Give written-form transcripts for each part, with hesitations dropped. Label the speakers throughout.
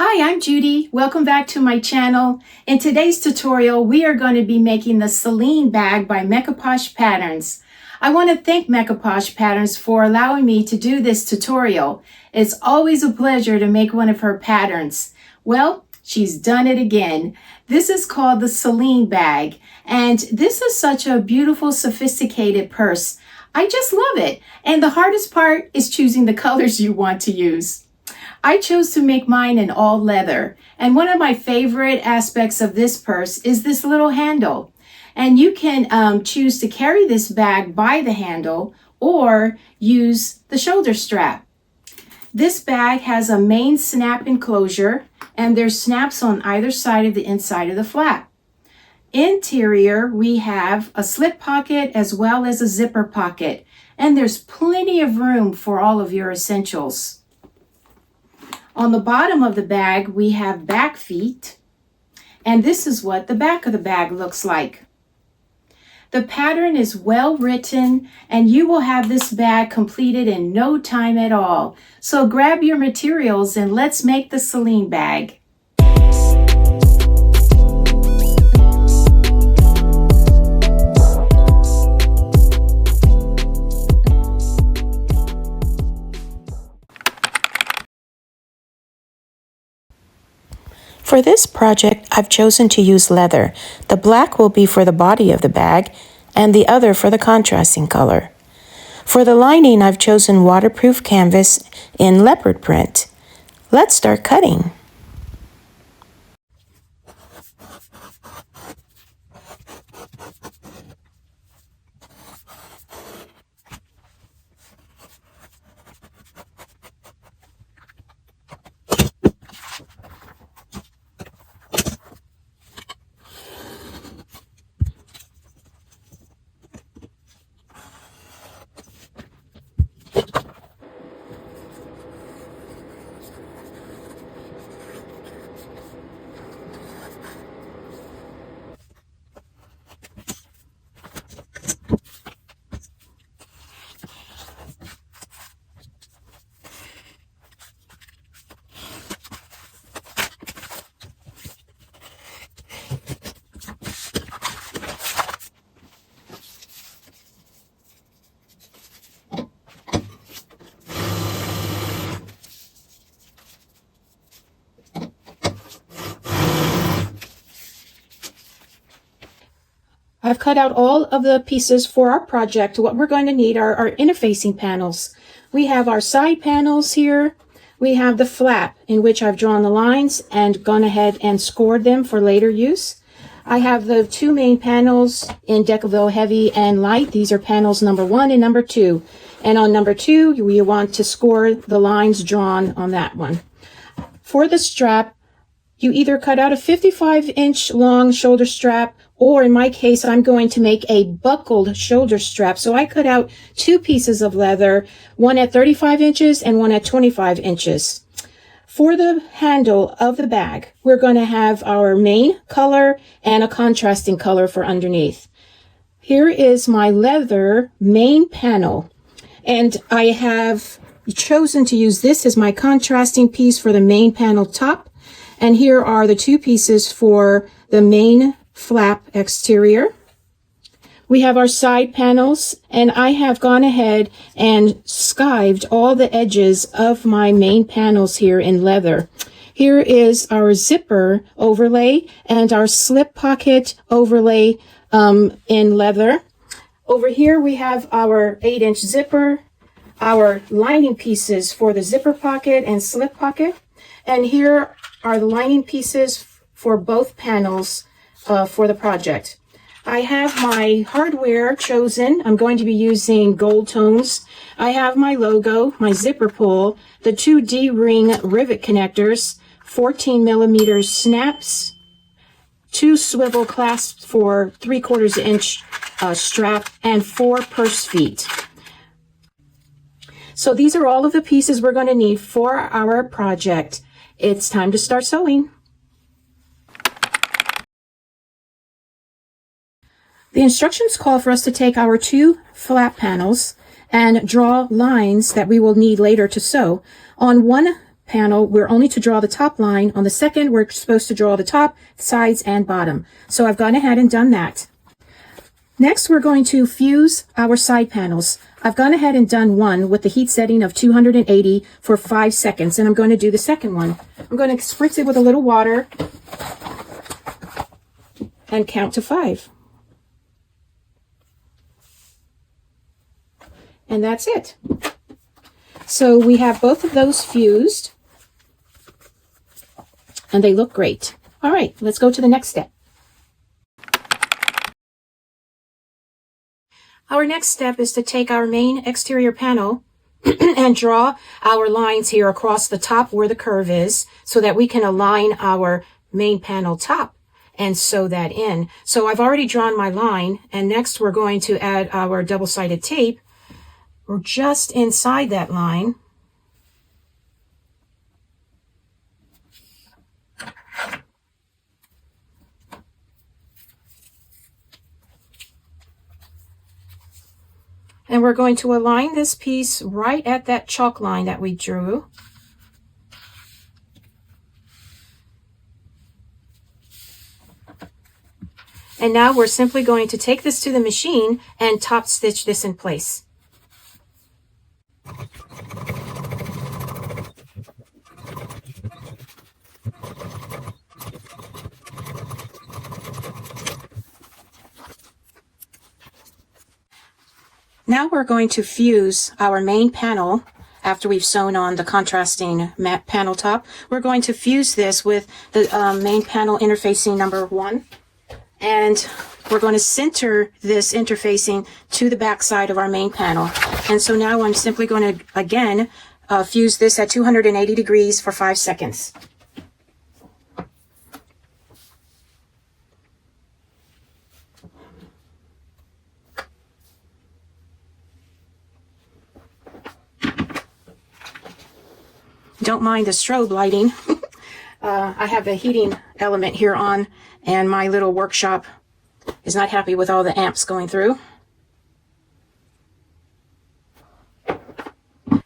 Speaker 1: Hi, I'm Judy. Welcome back to my channel. In today's tutorial, we are going to be making the Celine Bag by Mekaposh Patterns. I want to thank Mekaposh Patterns for allowing me to do this tutorial. It's always a pleasure to make one of her patterns. Well, she's done it again. This is called the Celine Bag, and this is such a beautiful, sophisticated purse. I just love it. And the hardest part is choosing the colors you want to use. I chose to make mine in all leather, and one of my favorite aspects of this purse is this little handle. And you can choose to carry this bag by the handle or use the shoulder strap. This bag has a main snap enclosure, and there's snaps on either side of the inside of the flap. Interior, we have a slip pocket as well as a zipper pocket, and there's plenty of room for all of your essentials. On the bottom of the bag, we have back feet, and this is what the back of the bag looks like. The pattern is well written, and you will have this bag completed in no time at all. So grab your materials and let's make the Celine Bag.
Speaker 2: For this project, I've chosen to use leather. The black will be for the body of the bag and the other for the contrasting color. For the lining, I've chosen waterproof canvas in leopard print. Let's start cutting.
Speaker 1: I've cut out all of the pieces for our project. What we're going to need are our interfacing panels. We have our side panels here. We have the flap in which I've drawn the lines and gone ahead and scored them for later use. I have the two main panels in Decaville Heavy and Light. These are panels number 1 and number 2. And on number 2, we want to score the lines drawn on that one. For the strap, you either cut out a 55-inch long shoulder strap, or in my case, I'm going to make a buckled shoulder strap. So I cut out 2 pieces of leather, one at 35 inches and one at 25 inches. For the handle of the bag, we're going to have our main color and a contrasting color for underneath. Here is my leather main panel, and I have chosen to use this as my contrasting piece for the main panel top. And here are the 2 pieces for the main flap exterior. We have our side panels, and I have gone ahead and skived all the edges of my main panels here in leather. Here is our zipper overlay and our slip pocket overlay in leather. Over here we have our 8-inch zipper, our lining pieces for the zipper pocket and slip pocket, and here are the lining pieces for both panels for the project. I have my hardware chosen. I'm going to be using gold tones. I have my logo, my zipper pull, the 2 D-ring rivet connectors, 14 millimeter snaps, 2 swivel clasps for 3/4 inch strap, and 4 purse feet. So these are all of the pieces we're going to need for our project. It's time to start sewing. The instructions call for us to take our 2 flap panels and draw lines that we will need later to sew. On one panel, we're only to draw the top line. On the second, we're supposed to draw the top, sides, and bottom. So I've gone ahead and done that. Next, we're going to fuse our side panels. I've gone ahead and done one with the heat setting of 280 for 5 seconds, and I'm going to do the second one. I'm going to spritz it with a little water and count to 5. And that's it. So we have both of those fused, and they look great. All right, let's go to the next step. Our next step is to take our main exterior panel and draw our lines here across the top where the curve is so that we can align our main panel top and sew that in. So I've already drawn my line, and next we're going to add our double-sided tape. We're just inside that line. And we're going to align this piece right at that chalk line that we drew. And now we're simply going to take this to the machine and top stitch this in place. Now we're going to fuse our main panel after we've sewn on the contrasting matte panel top. We're going to fuse this with the main panel interfacing number 1. And we're going to center this interfacing to the back side of our main panel. And so now I'm simply going to, again, fuse this at 280 degrees for 5 seconds. Don't mind the strobe lighting. I have a heating element here on, and my little workshop is not happy with all the amps going through.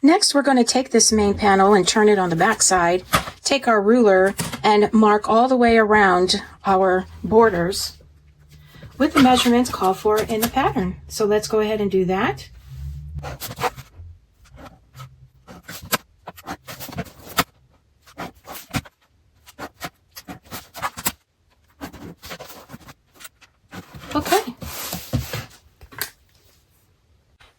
Speaker 1: Next, we're going to take this main panel and turn it on the back side, take our ruler and mark all the way around our borders with the measurements called for in the pattern. So let's go ahead and do that. Okay.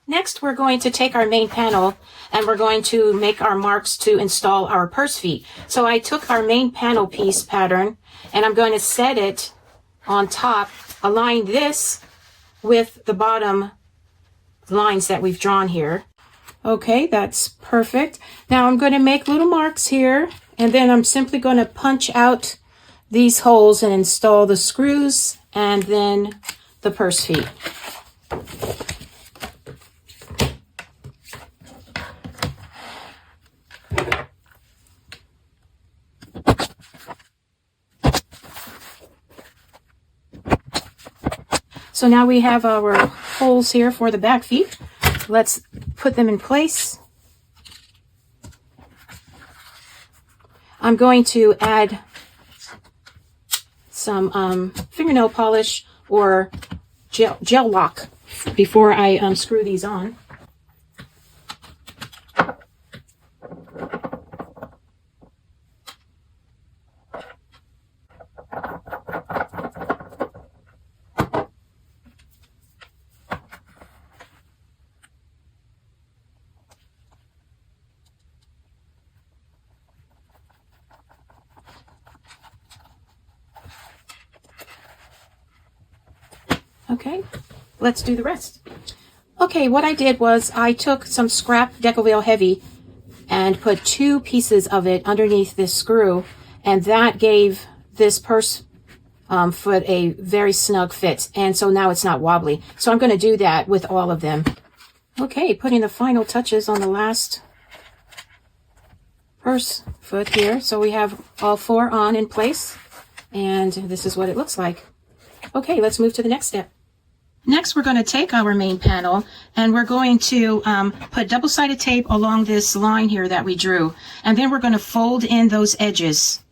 Speaker 1: Next, we're going to take our main panel and we're going to make our marks to install our purse feet. So I took our main panel piece pattern and I'm going to set it on top, align this with the bottom lines that we've drawn here. Okay, that's perfect. Now I'm going to make little marks here, and then I'm simply going to punch out these holes and install the screws and then the purse feet. So now we have our holes here for the back feet. Let's put them in place. I'm going to add some fingernail polish or gel lock before I screw these on. Okay, let's do the rest. Okay, what I did was I took some scrap Decovale Heavy and put 2 pieces of it underneath this screw, and that gave this purse foot a very snug fit, and so now it's not wobbly. So I'm going to do that with all of them. Okay, putting the final touches on the last purse foot here. So we have all 4 on in place, and this is what it looks like. Okay, let's move to the next step. Next, we're going to take our main panel and we're going to put double-sided tape along this line here that we drew. And then we're going to fold in those edges.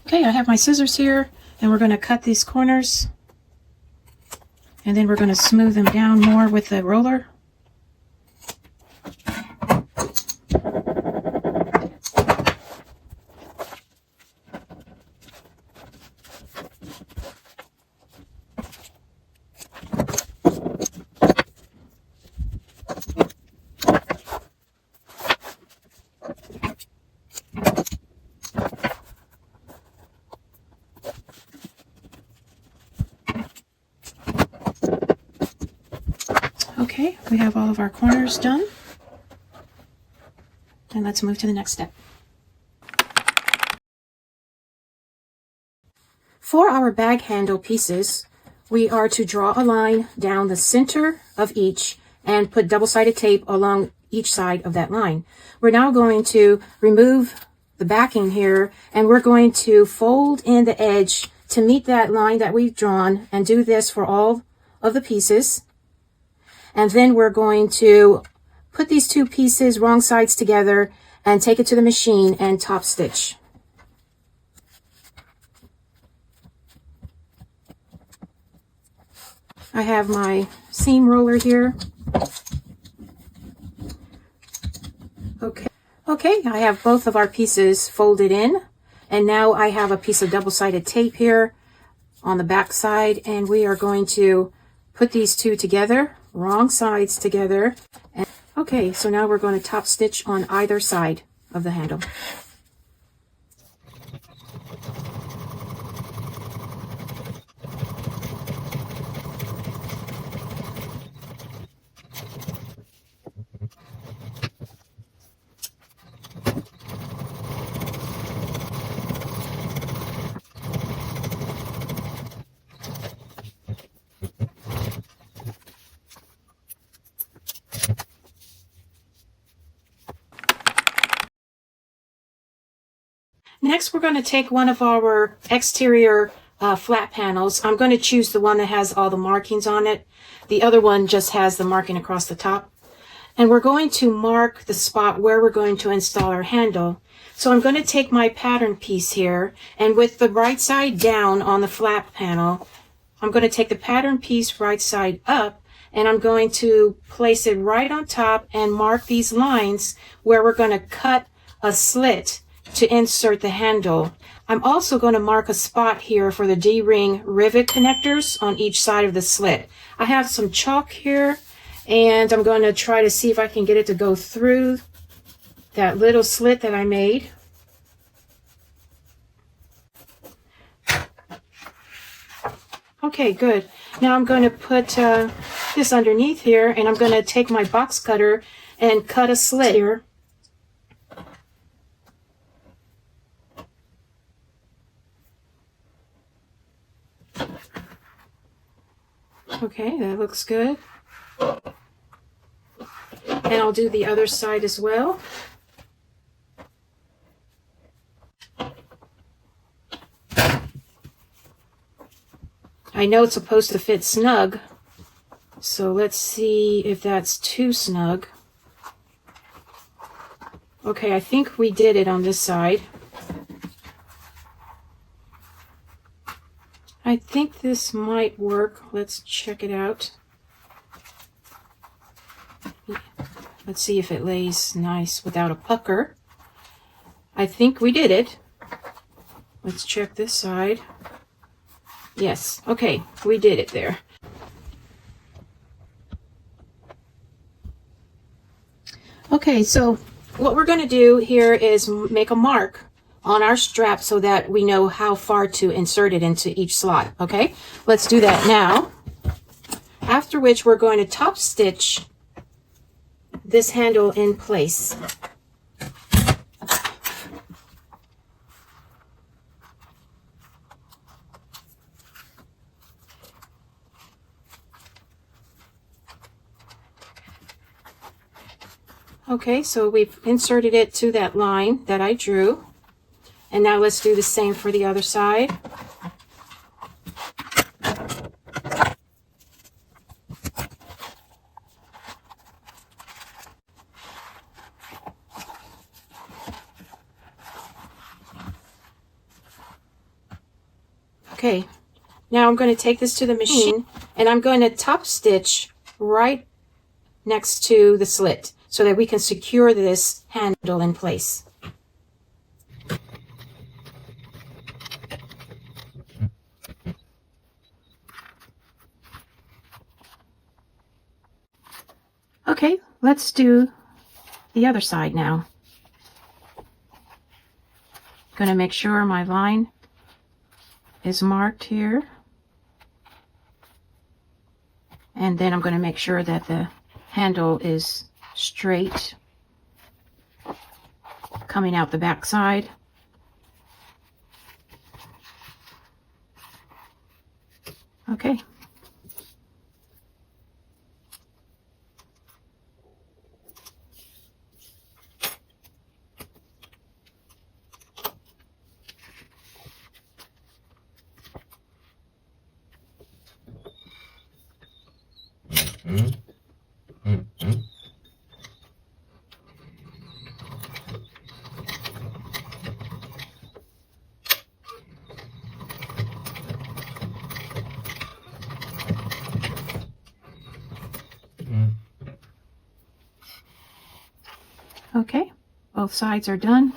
Speaker 1: Okay, I have my scissors here, and we're going to cut these corners, and then we're going to smooth them down more with the roller. Okay, we have all of our corners done. And let's move to the next step. For our bag handle pieces, we are to draw a line down the center of each and put double-sided tape along each side of that line. We're now going to remove the backing here, and we're going to fold in the edge to meet that line that we've drawn, and do this for all of the pieces. And then we're going to put these two pieces wrong sides together and take it to the machine and top stitch. I have my seam roller here. Okay, I have both of our pieces folded in, and now I have a piece of double-sided tape here on the back side, and we are going to put these two together, wrong sides together. And okay, so now we're going to top stitch on either side of the handle. Next, we're going to take one of our exterior flat panels. I'm going to choose the one that has all the markings on it. The other one just has the marking across the top. And we're going to mark the spot where we're going to install our handle. So I'm going to take my pattern piece here, and with the right side down on the flat panel, I'm going to take the pattern piece right side up, and I'm going to place it right on top and mark these lines where we're going to cut a slit to insert the handle. I'm also going to mark a spot here for the D-ring rivet connectors on each side of the slit. I have some chalk here, and I'm going to try to see if I can get it to go through that little slit that I made. Okay, good. Now I'm going to put this underneath here, and I'm going to take my box cutter and cut a slit here. Okay, that looks good. And I'll do the other side as well. I know it's supposed to fit snug, so let's see if that's too snug. Okay, I think we did it on this side. I think this might work. Let's check it out. Let's see if it lays nice without a pucker. I think we did it. Let's check this side. Yes, okay, we did it there. Okay, so what we're going to do here is make a mark on our strap so that we know how far to insert it into each slot. Okay, let's do that now. After which we're going to top stitch this handle in place. Okay, so we've inserted it to that line that I drew. And now let's do the same for the other side. Okay, now I'm going to take this to the machine and I'm going to top stitch right next to the slit so that we can secure this handle in place. Okay, let's do the other side now. Going to make sure my line is marked here. And then I'm going to make sure that the handle is straight coming out the back side. Okay. Okay, both sides are done.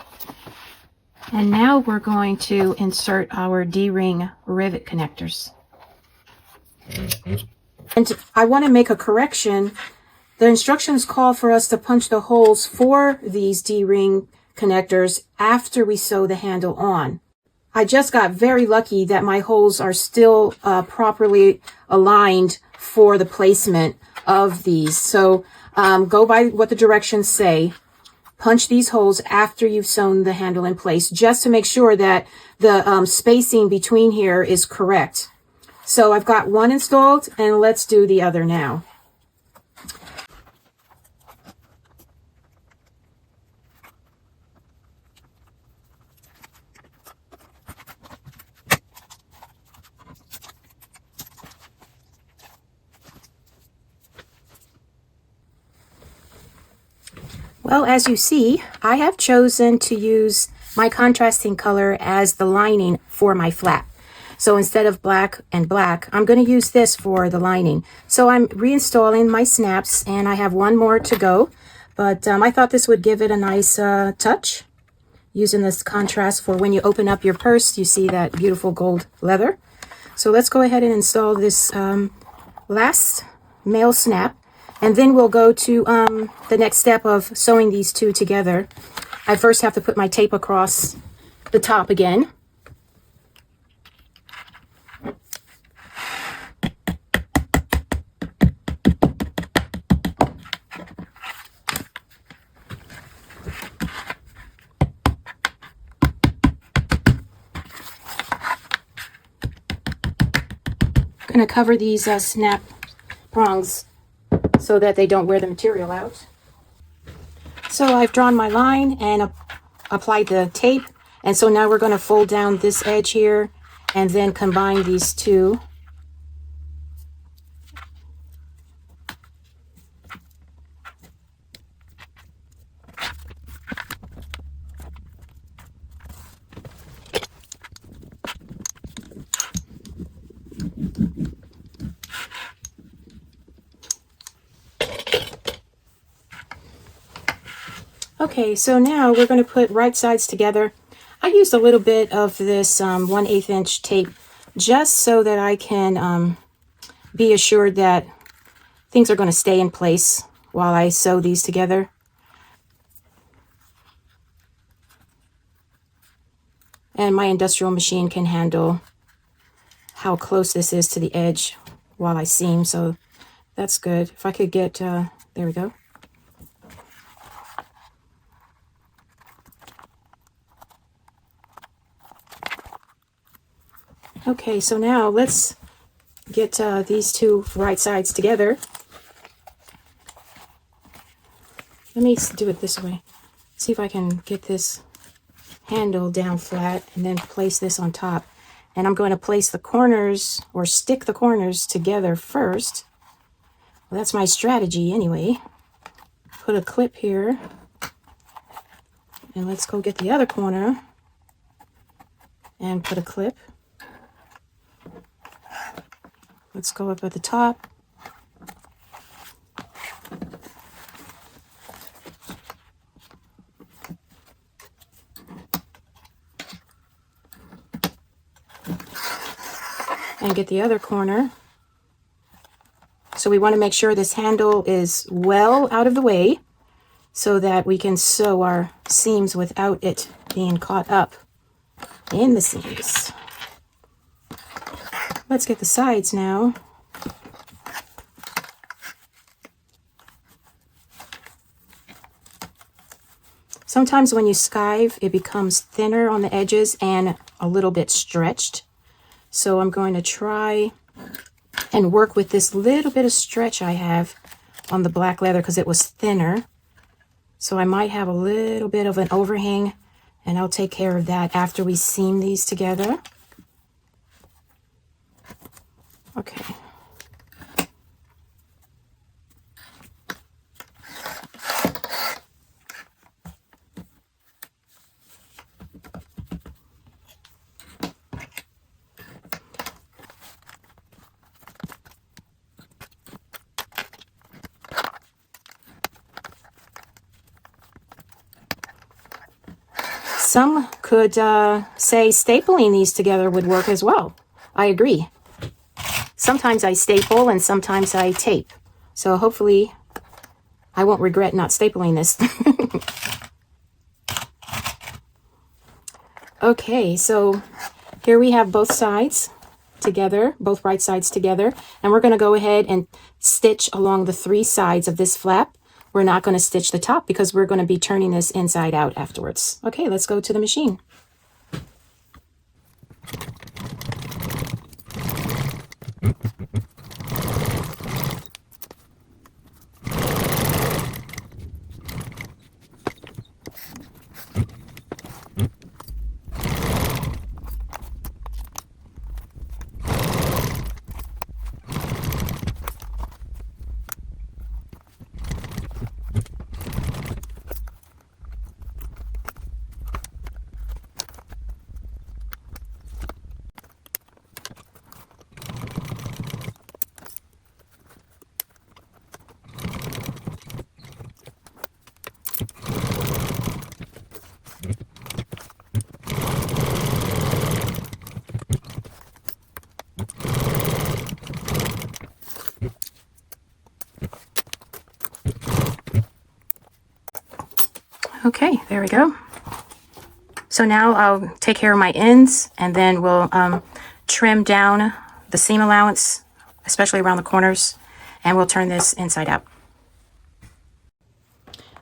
Speaker 1: And now we're going to insert our D-ring rivet connectors. And I want to make a correction. The instructions call for us to punch the holes for these D-ring connectors after we sew the handle on. I just got very lucky that my holes are still properly aligned for the placement of these. So go by what the directions say. Punch these holes after you've sewn the handle in place, just to make sure that the spacing between here is correct. So I've got one installed, and let's do the other now. Well, as you see, I have chosen to use my contrasting color as the lining for my flap. So instead of black and black, I'm going to use this for the lining. So I'm reinstalling my snaps, and I have one more to go. But I thought this would give it a nice touch, using this contrast for when you open up your purse, you see that beautiful gold leather. So let's go ahead and install this last male snap. And then we'll go to the next step of sewing these two together. I first have to put my tape across the top again. I'm going to cover these snap prongs so that they don't wear the material out. So I've drawn my line and applied the tape, and so now we're going to fold down this edge here and then combine these two Okay, so now we're going to put right sides together. I used a little bit of this 1/8 inch tape just so that I can be assured that things are going to stay in place while I sew these together. And my industrial machine can handle how close this is to the edge while I seam, so that's good. If I could get, there we go. Okay, so now let's get these two right sides together. Let me do it this way. See if I can get this handle down flat and then place this on top. And I'm going to place the corners, or stick the corners together first. Well, that's my strategy anyway. Put a clip here. And let's go get the other corner and put a clip. Let's go up at the top. And get the other corner. So we want to make sure this handle is well out of the way so that we can sew our seams without it being caught up in the seams. Let's get the sides now. Sometimes when you skive, it becomes thinner on the edges and a little bit stretched. So I'm going to try and work with this little bit of stretch I have on the black leather because it was thinner. So I might have a little bit of an overhang, and I'll take care of that after we seam these together. Okay. Some could say stapling these together would work as well. I agree. Sometimes I staple and sometimes I tape. So hopefully I won't regret not stapling this. Okay, so here we have both sides together, both right sides together. And we're going to go ahead and stitch along the 3 sides of this flap. We're not going to stitch the top because we're going to be turning this inside out afterwards. Okay, let's go to the machine. Okay, there we go. So now I'll take care of my ends, and then we'll trim down the seam allowance, especially around the corners, and we'll turn this inside out.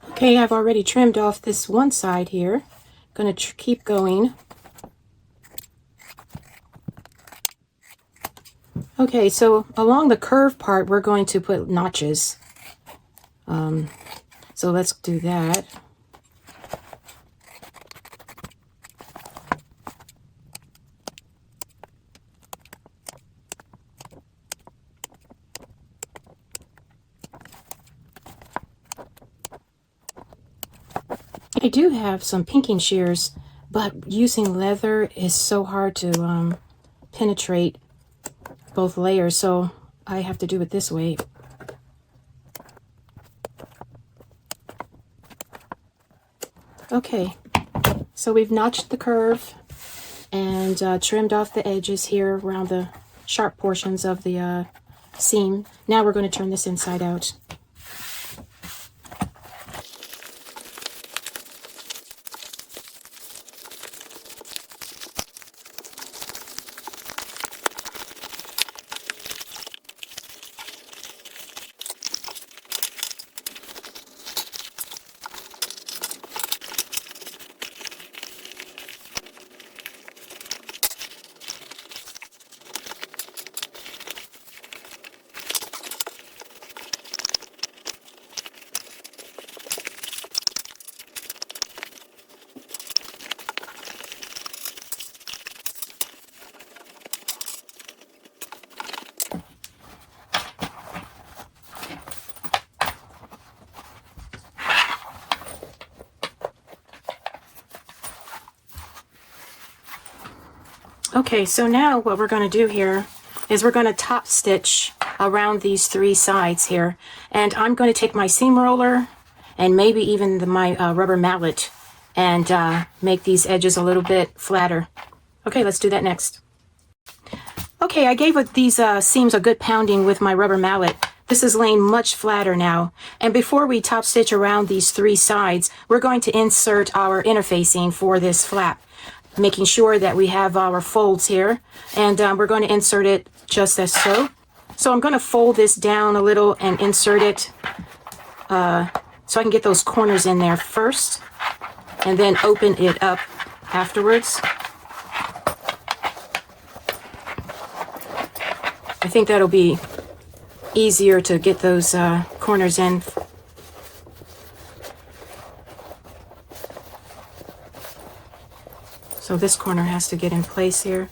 Speaker 1: Okay, I've already trimmed off this one side here. Going to keep going. Okay, so along the curved part, we're going to put notches. So let's do that. I do have some pinking shears, but using leather is so hard to penetrate both layers, so I have to do it this way. Okay, so we've notched the curve and trimmed off the edges here around the sharp portions of the seam. Now we're going to turn this inside out. Okay, so now what we're going to do here is we're going to top stitch around these three sides here. And I'm going to take my seam roller and maybe even my rubber mallet and make these edges a little bit flatter. Okay, let's do that next. Okay, I gave these seams a good pounding with my rubber mallet. This is laying much flatter now. And before we top stitch around these three sides, we're going to insert our interfacing for this flap, making sure that we have our folds here. And we're going to insert it just as so. So I'm going to fold this down a little and insert it so I can get those corners in there first, and then open it up afterwards. I think that'll be easier to get those corners in. So this corner has to get in place here.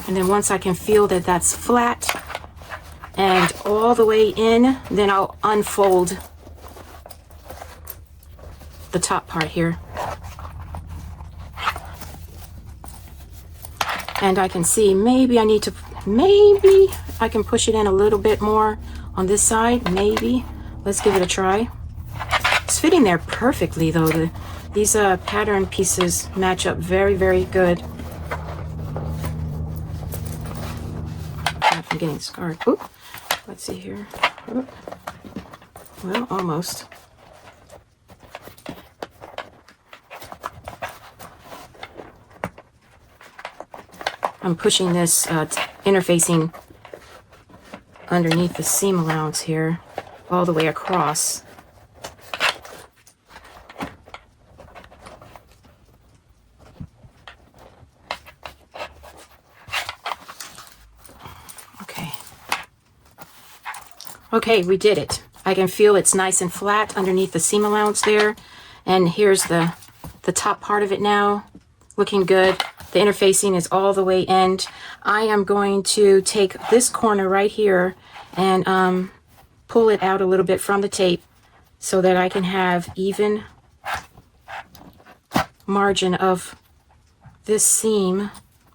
Speaker 1: And then once I can feel that that's flat and all the way in, then I'll unfold the top part here. And I can see maybe I can push it in a little bit more on this side, maybe. Let's give it a try. It's fitting there perfectly though. These pattern pieces match up very, very good. I'm getting scarred. Oop. Let's see here. Oop. Well, almost. I'm pushing this interfacing underneath the seam allowance here all the way across. Okay, we did it. I can feel it's nice and flat underneath the seam allowance there. And here's the top part of it now, looking good. The interfacing is all the way in. I am going to take this corner right here and pull it out a little bit from the tape so that I can have even margin of this seam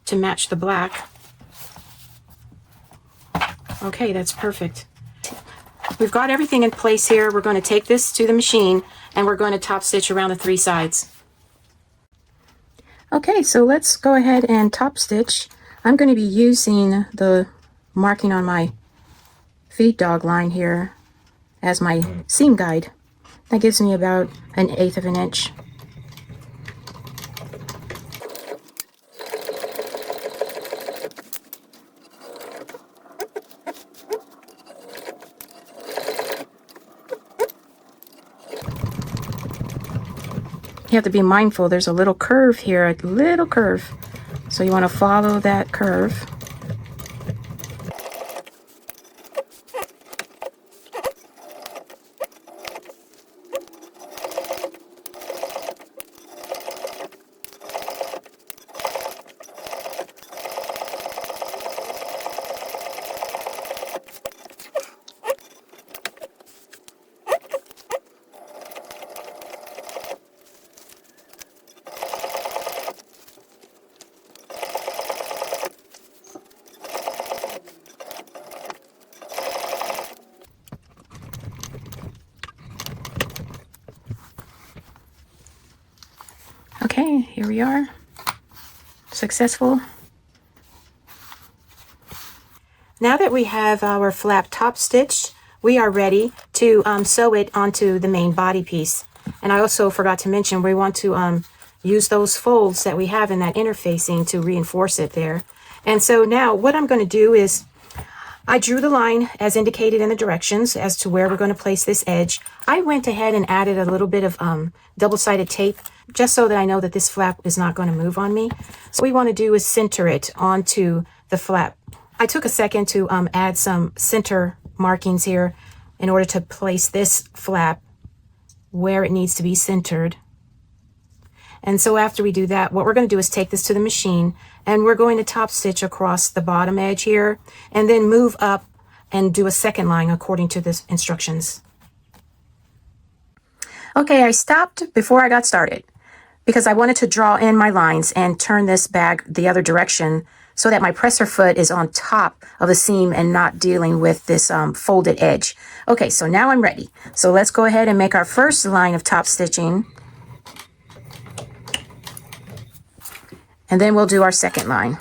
Speaker 1: to match the black. Okay, that's perfect. We've got everything in place here. We're going to take this to the machine and we're going to top stitch around the three sides. Okay, so let's go ahead and top stitch. I'm going to be using the marking on my feed dog line here as my seam guide. That gives me about 1/8 of an inch. You have to be mindful, there's a little curve here, a little curve. So you want to follow that curve. Okay, here we are. Successful. Now that we have our flap top stitched, we are ready to sew it onto the main body piece. And I also forgot to mention we want to use those folds that we have in that interfacing to reinforce it there. And so now what I'm going to do is I drew the line as indicated in the directions as to where we're going to place this edge. I went ahead and added a little bit of double-sided tape just so that I know that this flap is not going to move on me. So what we want to do is center it onto the flap. I took a second to add some center markings here in order to place this flap where it needs to be centered. And so after we do that, what we're going to do is take this to the machine and we're going to top stitch across the bottom edge here and then move up and do a second line according to the instructions. Okay, I stopped before I got started because I wanted to draw in my lines and turn this bag the other direction so that my presser foot is on top of the seam and not dealing with this folded edge. Okay, so now I'm ready. So let's go ahead and make our first line of top stitching. And then we'll do our second line.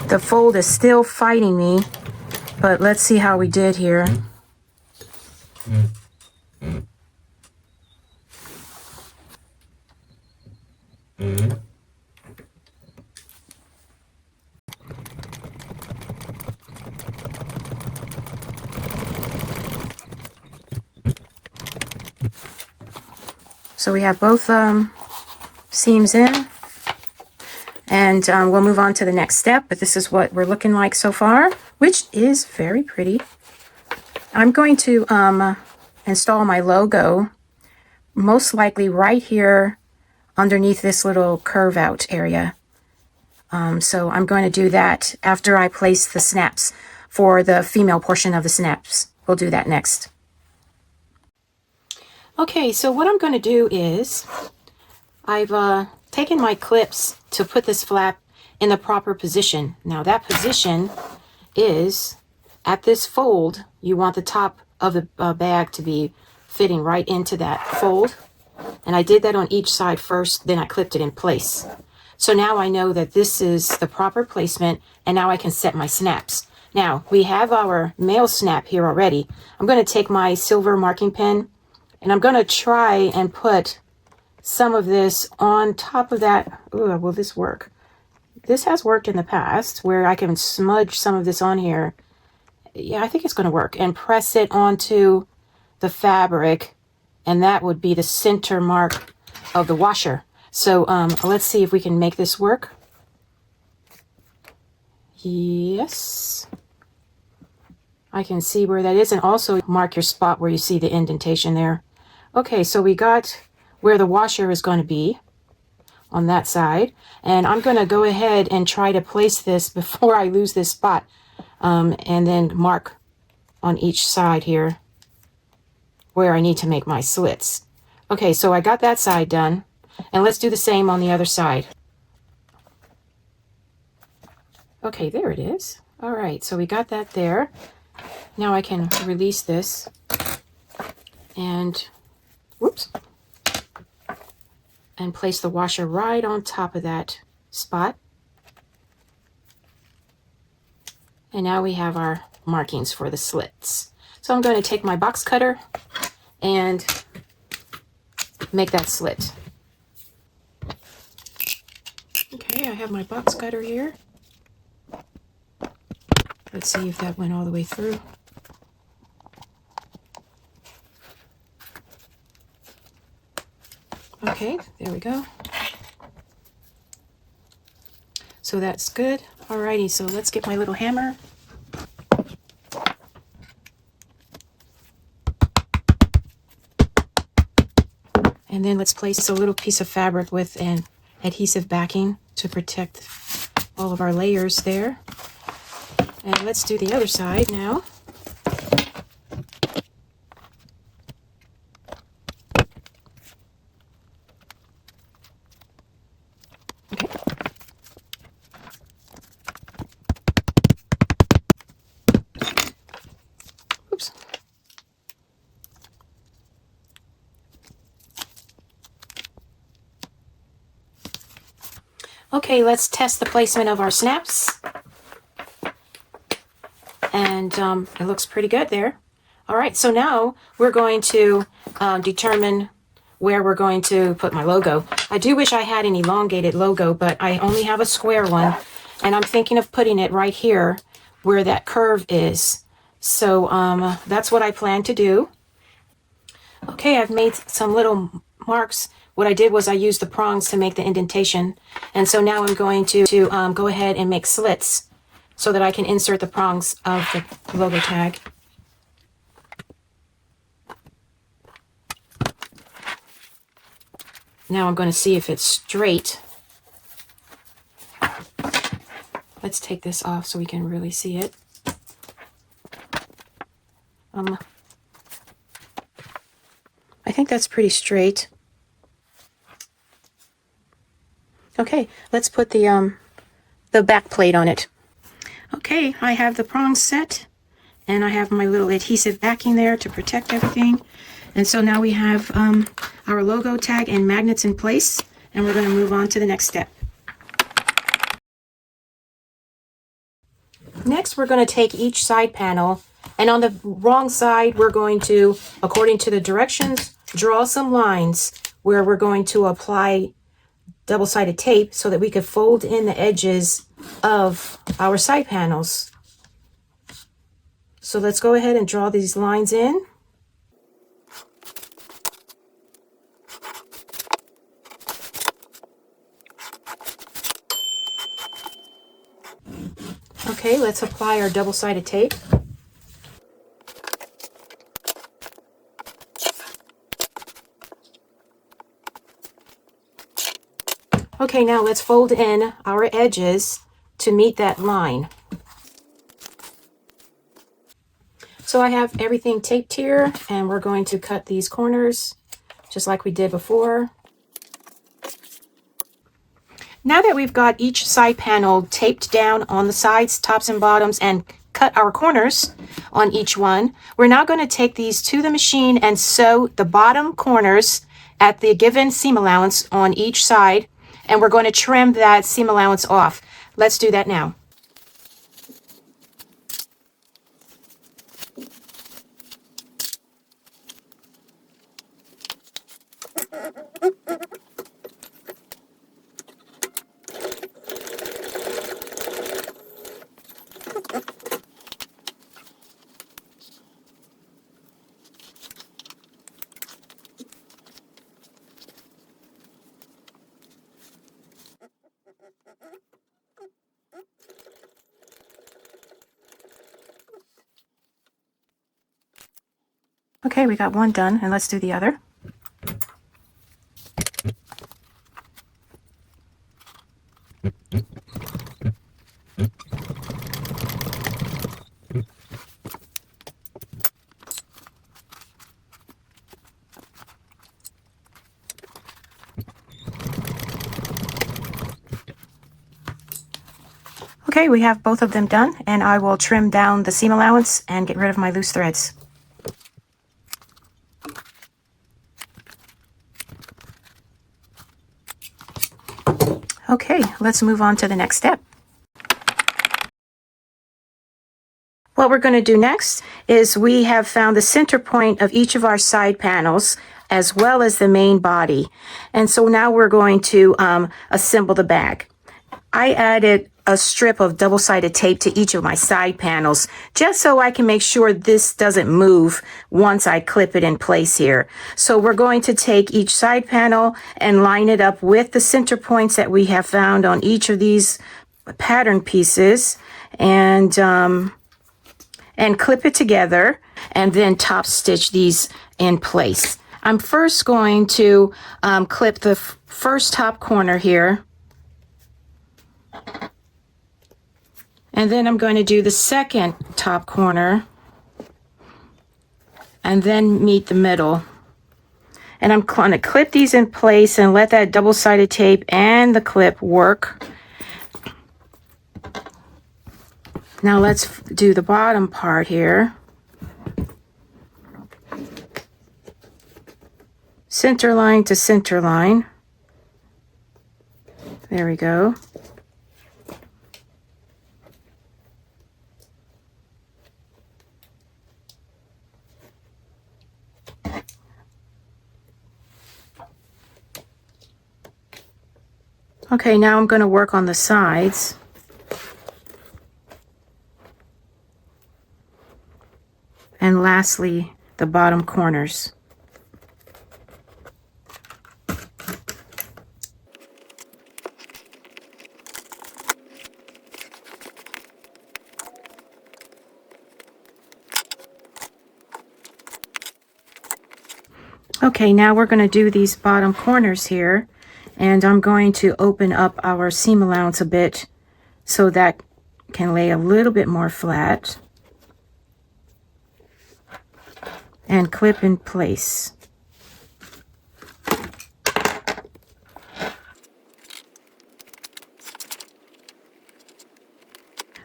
Speaker 1: The fold is still fighting me, but let's see how we did here. So we have both seams in, and we'll move on to the next step, but this is what we're looking like so far, which is very pretty. I'm going to install my logo, most likely right here underneath this little curve out area. So I'm going to do that after I place the snaps for the female portion of the snaps. We'll do that next. Okay, so what I'm going to do is I've taken my clips to put this flap in the proper position. Now that position is at this fold. You want the top of the bag to be fitting right into that fold. And I did that on each side first, then I clipped it in place. So now I know that this is the proper placement, and now I can set my snaps. Now we have our male snap here already. I'm going to take my silver marking pen and I'm going to try and put some of this on top of that. Ooh, will this work? This has worked in the past where I can smudge some of this on here. Yeah, I think it's going to work. And press it onto the fabric. And that would be the center mark of the washer. So let's see if we can make this work. Yes. I can see where that is. And also mark your spot where you see the indentation there. Okay, so we got where the washer is going to be on that side. And I'm going to go ahead and try to place this before I lose this spot. And then mark on each side here where I need to make my slits. Okay, so I got that side done. And let's do the same on the other side. Okay, there it is. All right, so we got that there. Now I can release this and whoops, and place the washer right on top of that spot. And now we have our markings for the slits. So I'm going to take my box cutter and make that slit. Okay, I have my box cutter here. Let's see if that went all the way through. Okay, there we go. So that's good. Alrighty, so let's get my little hammer. And then let's place a little piece of fabric with an adhesive backing to protect all of our layers there. And let's do the other side now. Okay. Oops. Okay, let's test the placement of our snaps. And it looks pretty good there. All right, so now we're going to determine where we're going to put my logo. I do wish I had an elongated logo, but I only have a square one. And I'm thinking of putting it right here where that curve is. So that's what I plan to do. Okay, I've made some little marks. What I did was I used the prongs to make the indentation. And so now I'm going to go ahead and make slits so that I can insert the prongs of the logo tag. Now I'm going to see if it's straight. Let's take this off so we can really see it. I think that's pretty straight. Okay, let's put the back plate on it. Okay, I have the prongs set, and I have my little adhesive backing there to protect everything. And so now we have our logo tag and magnets in place, and we're going to move on to the next step. Next, we're going to take each side panel, and on the wrong side, we're going to, according to the directions, draw some lines where we're going to apply double-sided tape so that we could fold in the edges of our side panels. So let's go ahead and draw these lines in. Okay, let's apply our double-sided tape. Okay, now let's fold in our edges to meet that line. So I have everything taped here, and we're going to cut these corners just like we did before. Now that we've got each side panel taped down on the sides, tops and bottoms, and cut our corners on each one, we're now going to take these to the machine and sew the bottom corners at the given seam allowance on each side, and we're going to trim that seam allowance off. Let's do that now. Okay, we got one done, and let's do the other. Okay, we have both of them done, and I will trim down the seam allowance and get rid of my loose threads. Okay, let's move on to the next step. What we're going to do next is we have found the center point of each of our side panels as well as the main body. And so now we're going to assemble the bag. I added a strip of double-sided tape to each of my side panels just so I can make sure this doesn't move once I clip it in place here. So we're going to take each side panel and line it up with the center points that we have found on each of these pattern pieces and clip it together and then top stitch these in place. I'm first going to clip the first top corner here. And then I'm going to do the second top corner and then meet the middle. And I'm going to clip these in place and let that double-sided tape and the clip work. Now let's do the bottom part here. Center line to center line. There we go. Okay, now I'm going to work on the sides. And lastly, the bottom corners. Okay, now we're going to do these bottom corners here, and I'm going to open up our seam allowance a bit so that can lay a little bit more flat and clip in place.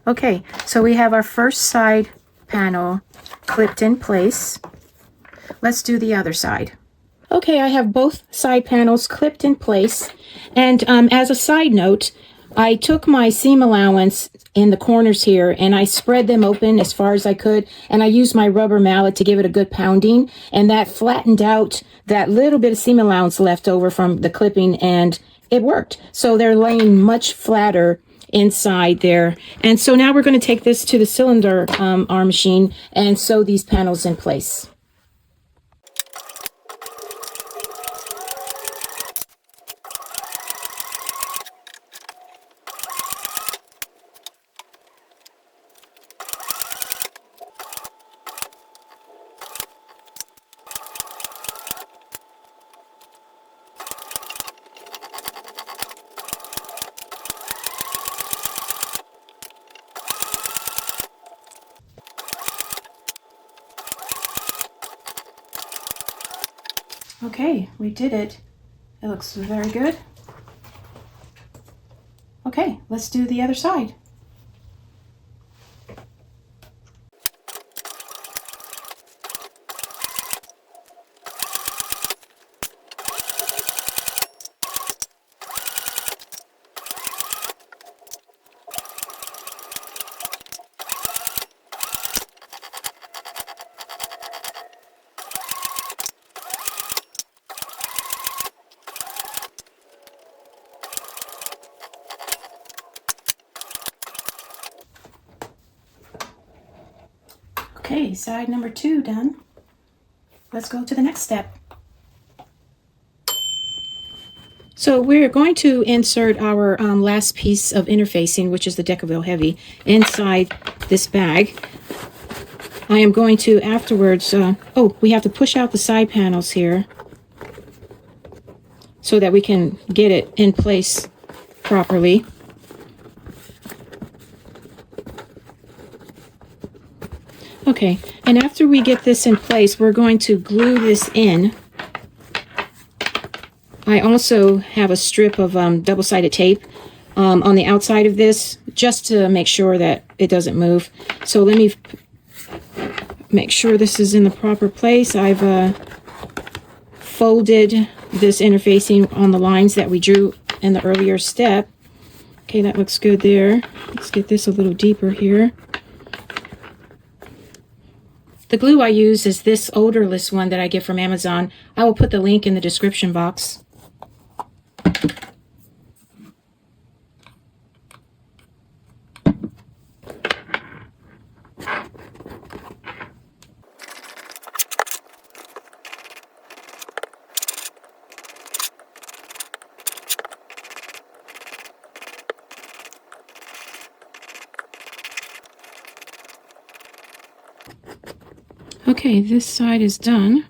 Speaker 1: Okay, so we have our first side panel clipped in place. Let's do the other side. Okay, I have both side panels clipped in place, and as a side note, I took my seam allowance in the corners here and I spread them open as far as I could, and I used my rubber mallet to give it a good pounding, and that flattened out that little bit of seam allowance left over from the clipping, and it worked. So they're laying much flatter inside there. And so now we're going to take this to the cylinder arm machine and sew these panels in place. Okay, we did it. It looks very good. Okay, let's do the other side. Okay, side number 2 done. Let's go to the next step. So we're going to insert our last piece of interfacing, which is the Decaville Heavy, inside this bag. I am going to afterwards, we have to push out the side panels here so that we can get it in place properly. Okay, and after we get this in place, we're going to glue this in. I also have a strip of double-sided tape on the outside of this, just to make sure that it doesn't move. So let me make sure this is in the proper place. I've folded this interfacing on the lines that we drew in the earlier step. Okay, that looks good there. Let's get this a little deeper here. The glue I use is this odorless one that I get from Amazon. I will put the link in the description box. Okay, this side is done.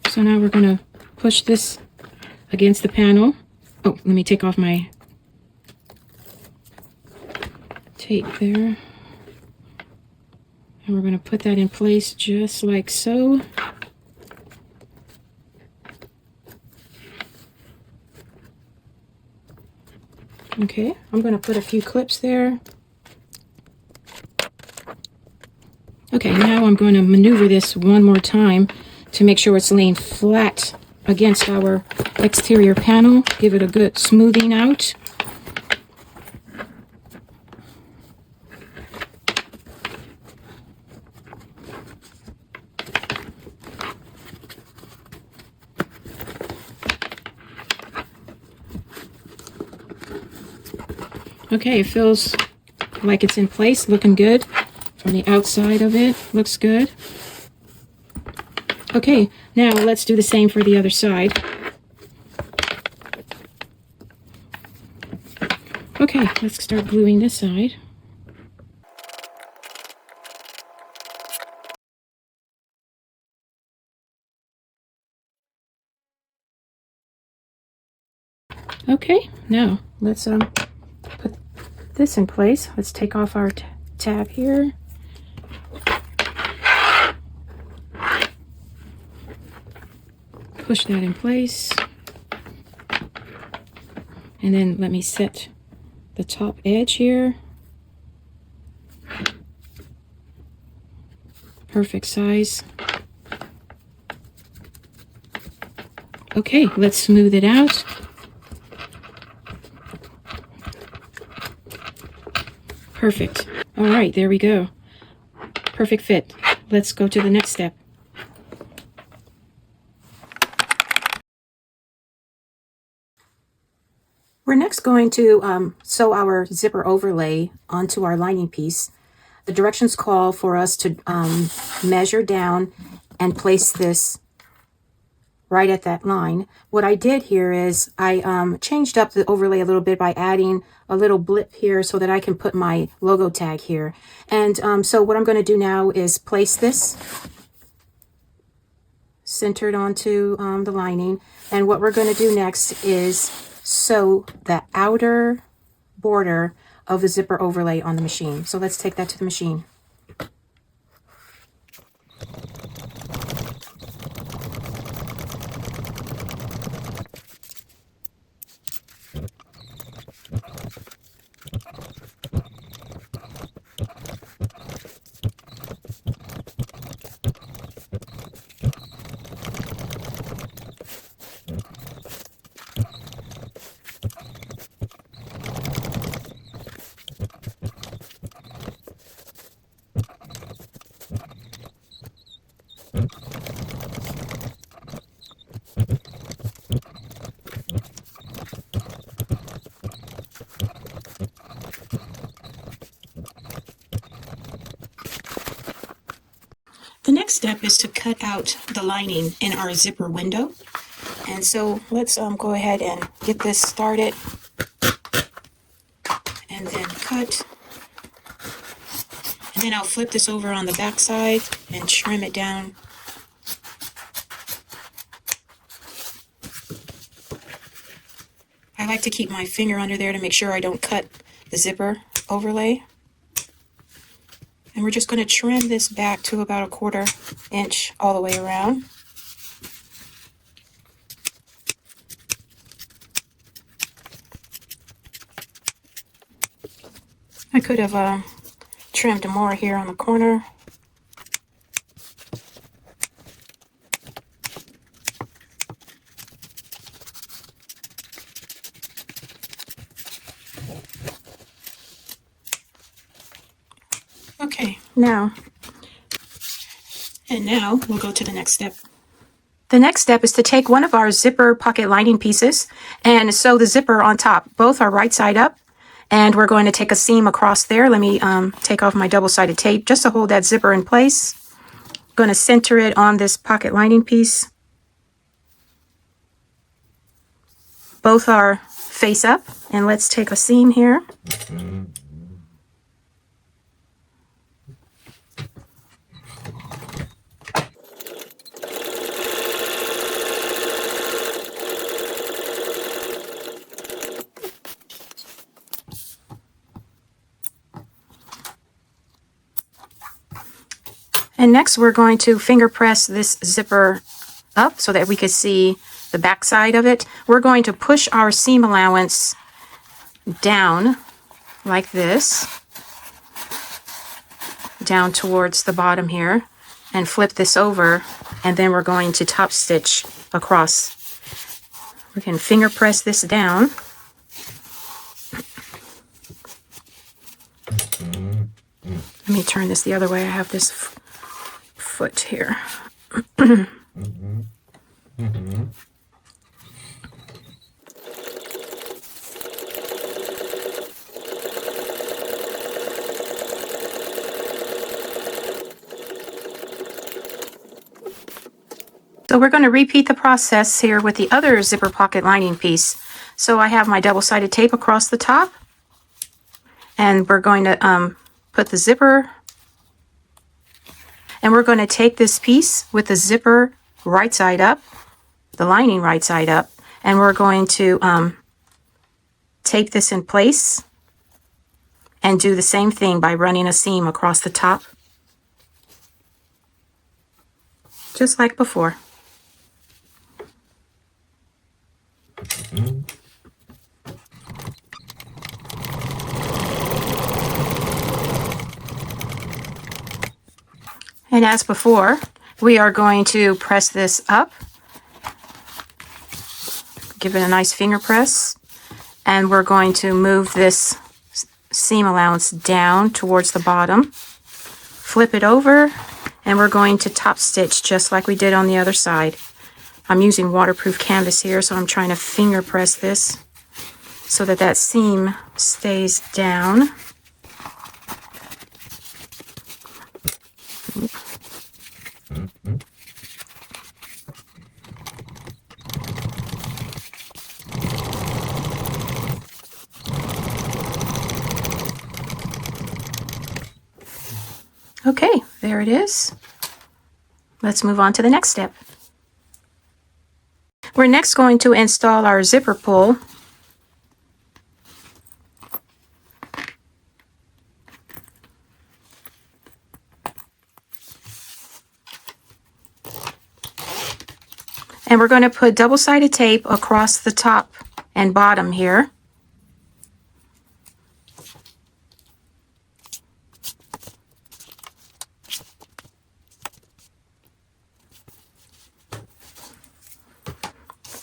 Speaker 1: So now we're going to push this against the panel. Oh, let me take off my tape there. And we're going to put that in place just like so. Okay, I'm going to put a few clips there. Okay, now I'm going to maneuver this one more time to make sure it's laying flat against our exterior panel. Give it a good smoothing out. Okay, it feels like it's in place, looking good. From the outside of it, looks good. Okay, now let's do the same for the other side. Okay, let's start gluing this side. Okay, now let's put this in place. Let's take off our tab here. Push that in place. And then let me set the top edge here. Perfect size. Okay, let's smooth it out. Perfect. All right, there we go. Perfect fit. Let's go to the next step. We're next going to sew our zipper overlay onto our lining piece. The directions call for us to measure down and place this right at that line. What I did here is I changed up the overlay a little bit by adding a little blip here so that I can put my logo tag here. And so what I'm going to do now is place this centered onto the lining. And what we're going to do next is sew the outer border of the zipper overlay on the machine. So let's take that to the machine. The next step is to cut out the lining in our zipper window. And so let's go ahead and get this started and then cut. And then I'll flip this over on the back side and trim it down. I like to keep my finger under there to make sure I don't cut the zipper overlay. And we're just going to trim this back to about 1/4 inch all the way around. I could have trimmed more here on the corner. Okay, now we'll go to the next step. The next step is to take one of our zipper pocket lining pieces and sew the zipper on top. Both are right side up, and we're going to take a seam across there. Let me take off my double-sided tape just to hold that zipper in place. I'm going to center it on this pocket lining piece. Both are face up, and let's take a seam here. And next we're going to finger press this zipper up so that we can see the back side of it. We're going to push our seam allowance down like this, down towards the bottom here, and flip this over, and then we're going to top stitch across. We can finger press this down. Let me turn this the other way. I have this foot here. we're going to repeat the process here with the other zipper pocket lining piece. So I have my double-sided tape across the top, and we're going to put the zipper, and we're going to take this piece with the zipper right side up, the lining right side up, and we're going to tape this in place and do the same thing by running a seam across the top, just like before. And as before, we are going to press this up, give it a nice finger press, and we're going to move this seam allowance down towards the bottom, flip it over, and we're going to top stitch just like we did on the other side. I'm using waterproof canvas here, so I'm trying to finger press this so that that seam stays down. Okay, there it is. Let's move on to the next step. We're next going to install our zipper pull. And we're going to put double-sided tape across the top and bottom here.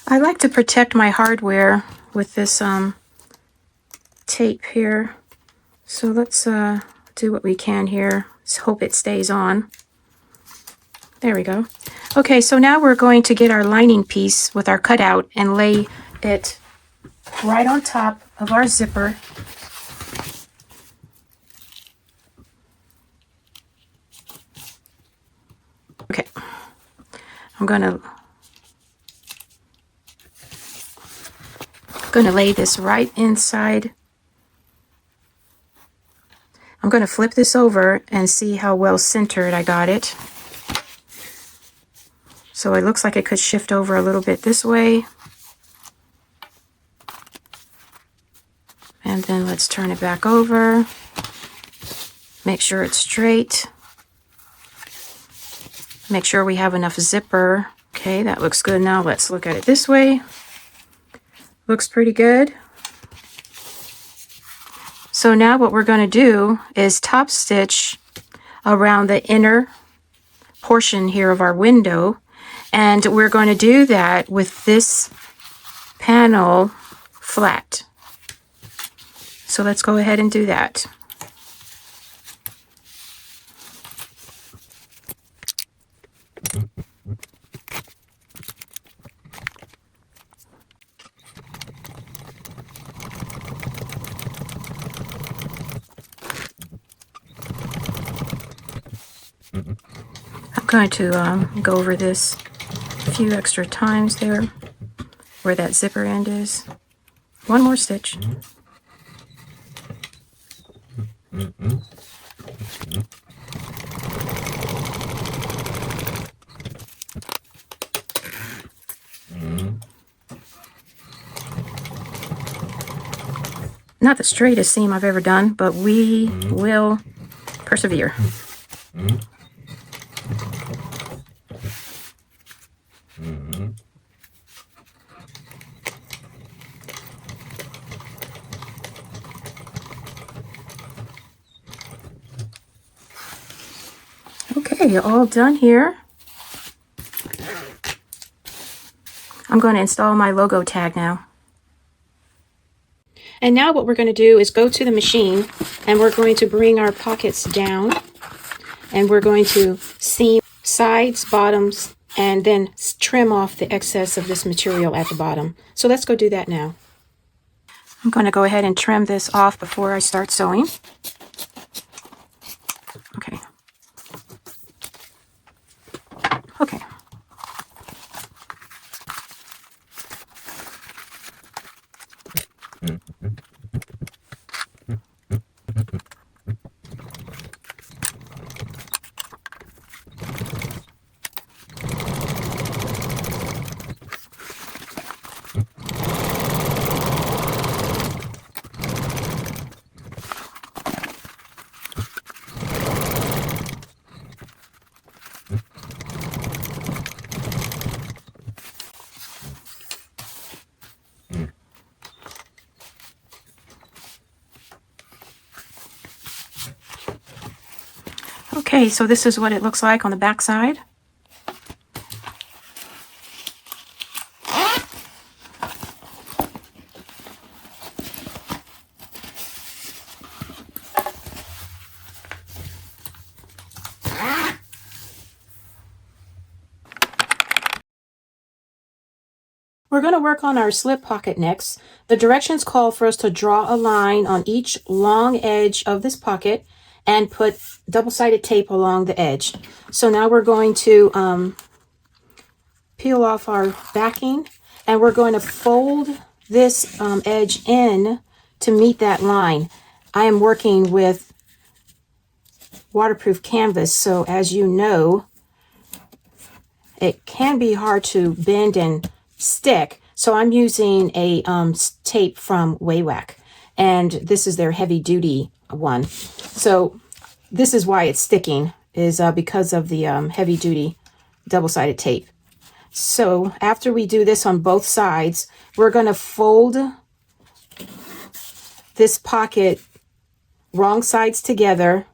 Speaker 1: I like to protect my hardware with this tape here. So let's do what we can here. Let's hope it stays on. There we go. Okay, so now we're going to get our lining piece with our cutout and lay it right on top of our zipper. Okay, I'm gonna lay this right inside. I'm going to flip this over and see how well centered I got it. So it looks like it could shift over a little bit this way. And then let's turn it back over. Make sure it's straight. Make sure we have enough zipper. Okay, that looks good. Now let's look at it this way. Looks pretty good. So now what we're going to do is top stitch around the inner portion here of our window. And we're going to do that with this panel flat. So let's go ahead and do that. I'm going to go over this a few extra times there where that zipper end is. One more stitch. Not the straightest seam I've ever done, but we will persevere. Okay, all done here. I'm going to install my logo tag now. And now what we're going to do is go to the machine and we're going to bring our pockets down and we're going to seam sides, bottoms, and then trim off the excess of this material at the bottom. So let's go do that now. I'm going to go ahead and trim this off before I start sewing. Okay. Okay. Okay, so this is what it looks like on the back side. We're going to work on our slip pocket next. The directions call for us to draw a line on each long edge of this pocket and put double-sided tape along the edge. So now we're going to peel off our backing, and we're going to fold this edge in to meet that line. I am working with waterproof canvas, so as you know, it can be hard to bend and stick. So I'm using a tape from Waywack, and this is their heavy duty one. So this is why it's sticking, is because of the heavy duty double-sided tape. So after we do this on both sides, we're going to fold this pocket wrong sides together,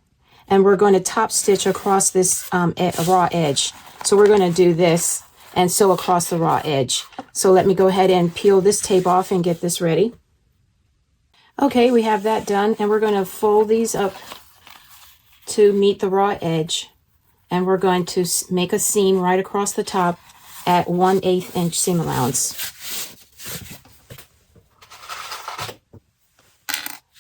Speaker 1: and we're going to top stitch across this raw edge. So we're going to do this and sew across the raw edge. So let me go ahead and peel this tape off and get this ready. Okay, we have that done, and we're going to fold these up to meet the raw edge, and we're going to make a seam right across the top at 1/8 inch seam allowance.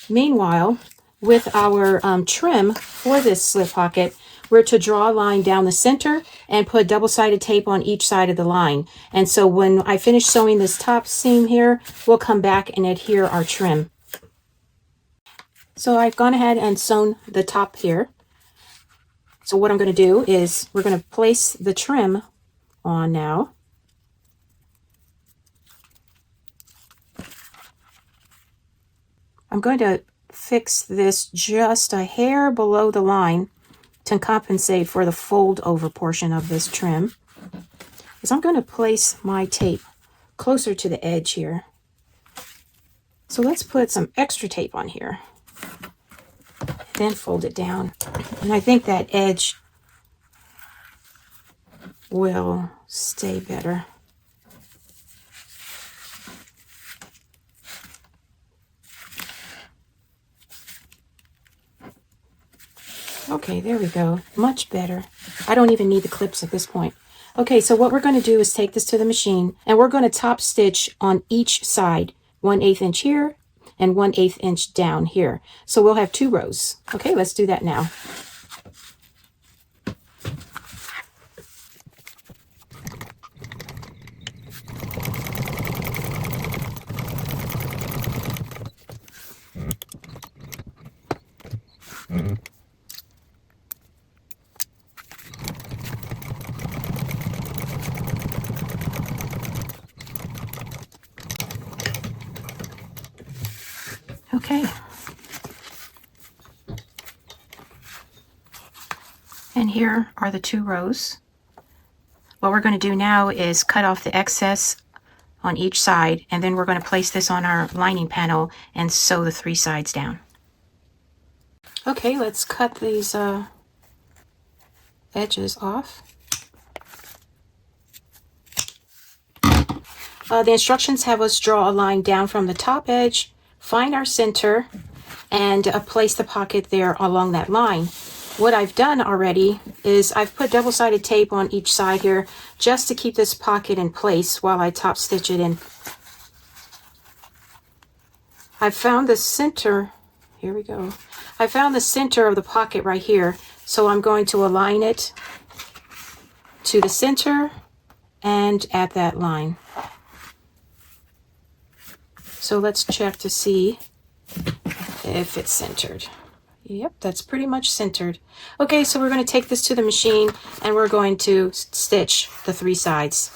Speaker 1: Meanwhile, with our trim for this slip pocket, we're to draw a line down the center and put double-sided tape on each side of the line. And so when I finish sewing this top seam here, we'll come back and adhere our trim. So I've gone ahead and sewn the top here. So what I'm going to do is we're going to place the trim on now. I'm going to fix this just a hair below the line to compensate for the fold over portion of this trim. Is I'm going to place my tape closer to the edge here. So let's put some extra tape on here, then fold it down. And I think that edge will stay better. Okay, there we go. Much better. I don't even need the clips at this point. Okay, so what we're going to do is take this to the machine, and we're going to top stitch on each side, 1/8 inch here and 1/8 inch down here. So we'll have 2 rows. Okay, let's do that now. Okay. And here are the 2 rows. What we're going to do now is cut off the excess on each side, and then we're going to place this on our lining panel and sew the 3 sides down. Okay, let's cut these edges off. The instructions have us draw a line down from the top edge, find our center, and place the pocket there along that line. What I've done already is I've put double-sided tape on each side here just to keep this pocket in place while I top stitch it in. I found the center, here we go. I found the center of the pocket right here, so I'm going to align it to the center and at that line. So let's check to see if it's centered. Yep, that's pretty much centered. Okay, so we're going to take this to the machine, and we're going to stitch the 3 sides.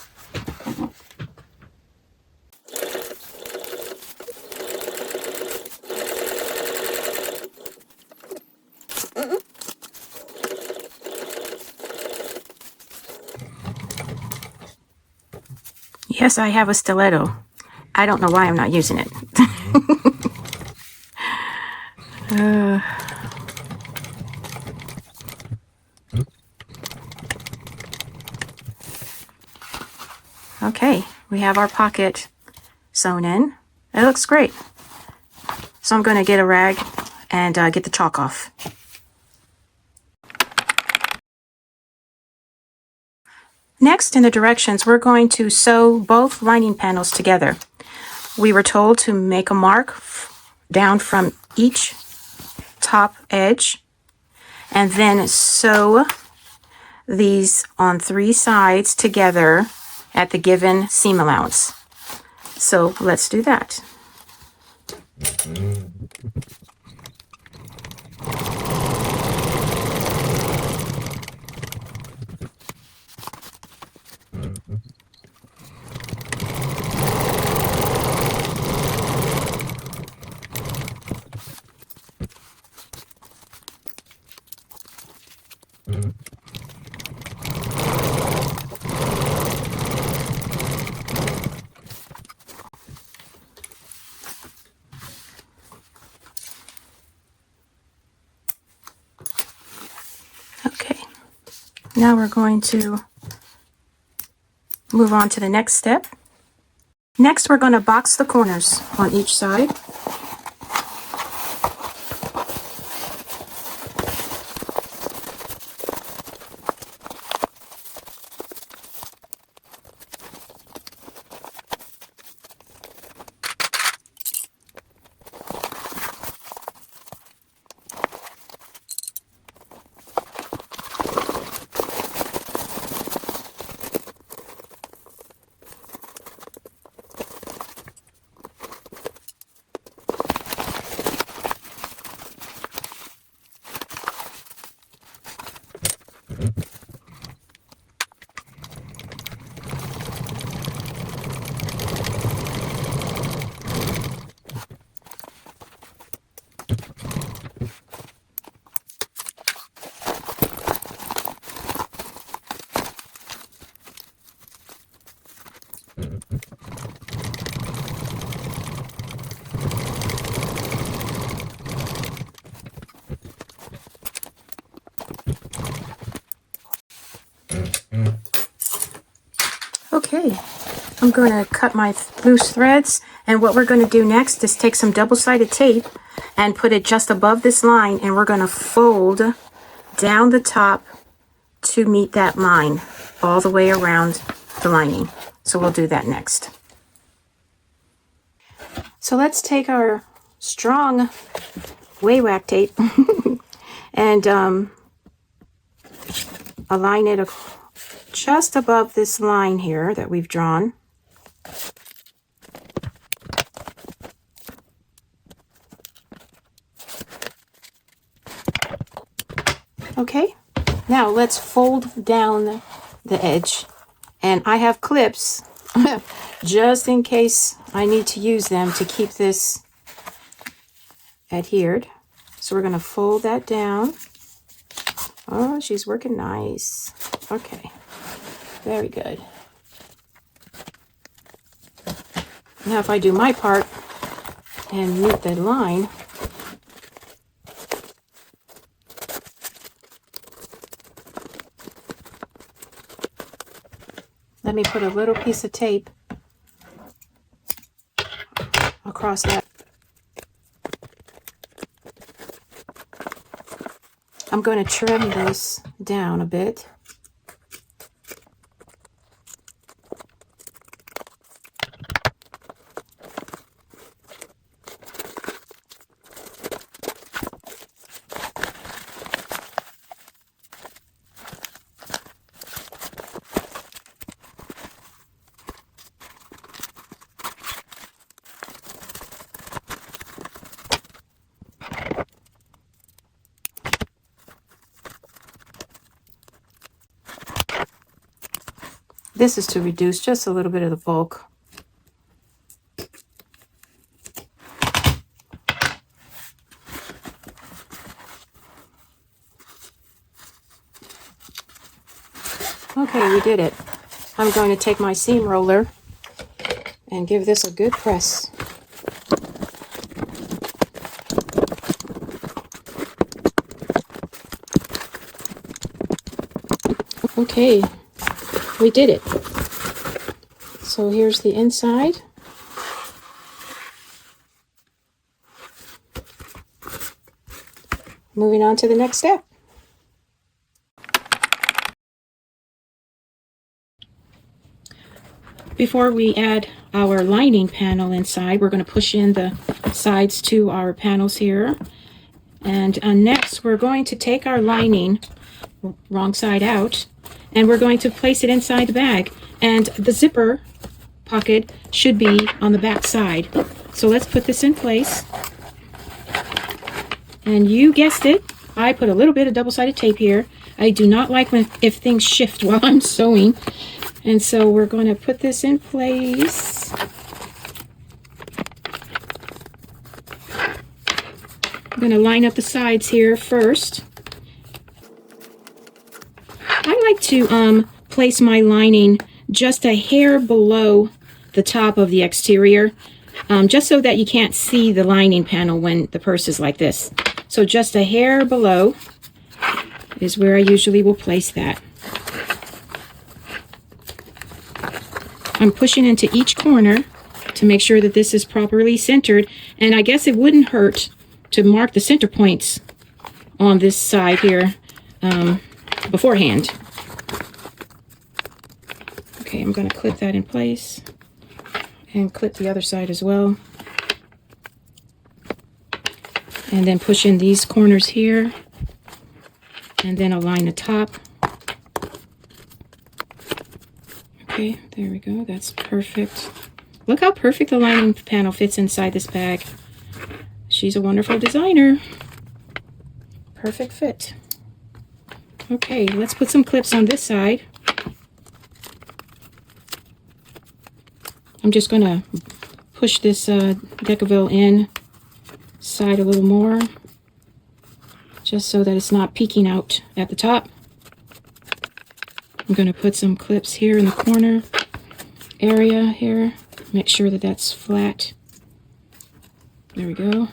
Speaker 1: Yes, I have a stiletto. I don't know why I'm not using it. Okay, we have our pocket sewn in. It looks great. So I'm going to get a rag and get the chalk off. Next, in the directions, we're going to sew both lining panels together. We were told to make a mark down from each top edge and then sew these on 3 sides together at the given seam allowance. So let's do that. Okay, now we're going to move on to the next step. Next, we're going to box the corners on each side. Okay, I'm going to cut my loose threads, and what we're going to do next is take some double-sided tape and put it just above this line, and we're going to fold down the top to meet that line all the way around the lining. So we'll do that next. So let's take our strong way-wax tape and align it just above this line here that we've drawn. Okay, now let's fold down the edge, and I have clips just in case I need to use them to keep this adhered. So we're going to fold that down. Oh, she's working nice. Okay, very good. Now if I do my part and meet the line, let me put a little piece of tape across that. I'm going to trim this down a bit. This is to reduce just a little bit of the bulk. Okay, we did it. I'm going to take my seam roller and give this a good press. Okay, we did it. So here's the inside. Moving on to the next step. Before we add our lining panel inside, we're going to push in the sides to our panels here. And next, we're going to take our lining, wrong side out, and we're going to place it inside the bag. And the zipper pocket should be on the back side. So let's put this in place. And you guessed it, I put a little bit of double-sided tape here. I do not like if things shift while I'm sewing. And so we're going to put this in place. I'm going to line up the sides here first. I like to place my lining just a hair below the top of the exterior, just so that you can't see the lining panel when the purse is like this. So just a hair below is where I usually will place that. I'm pushing into each corner to make sure that this is properly centered, and I guess it wouldn't hurt to mark the center points on this side here beforehand. Okay, I'm going to clip that in place and clip the other side as well. And then push in these corners here, and then align the top. Okay, there we go. That's perfect. Look how perfect the lining panel fits inside this bag. She's a wonderful designer. Perfect fit. Okay, let's put some clips on this side. I'm just going to push this Decaville in side a little more, just so that it's not peeking out at the top. I'm going to put some clips here in the corner area here. Make sure that that's flat. There we go.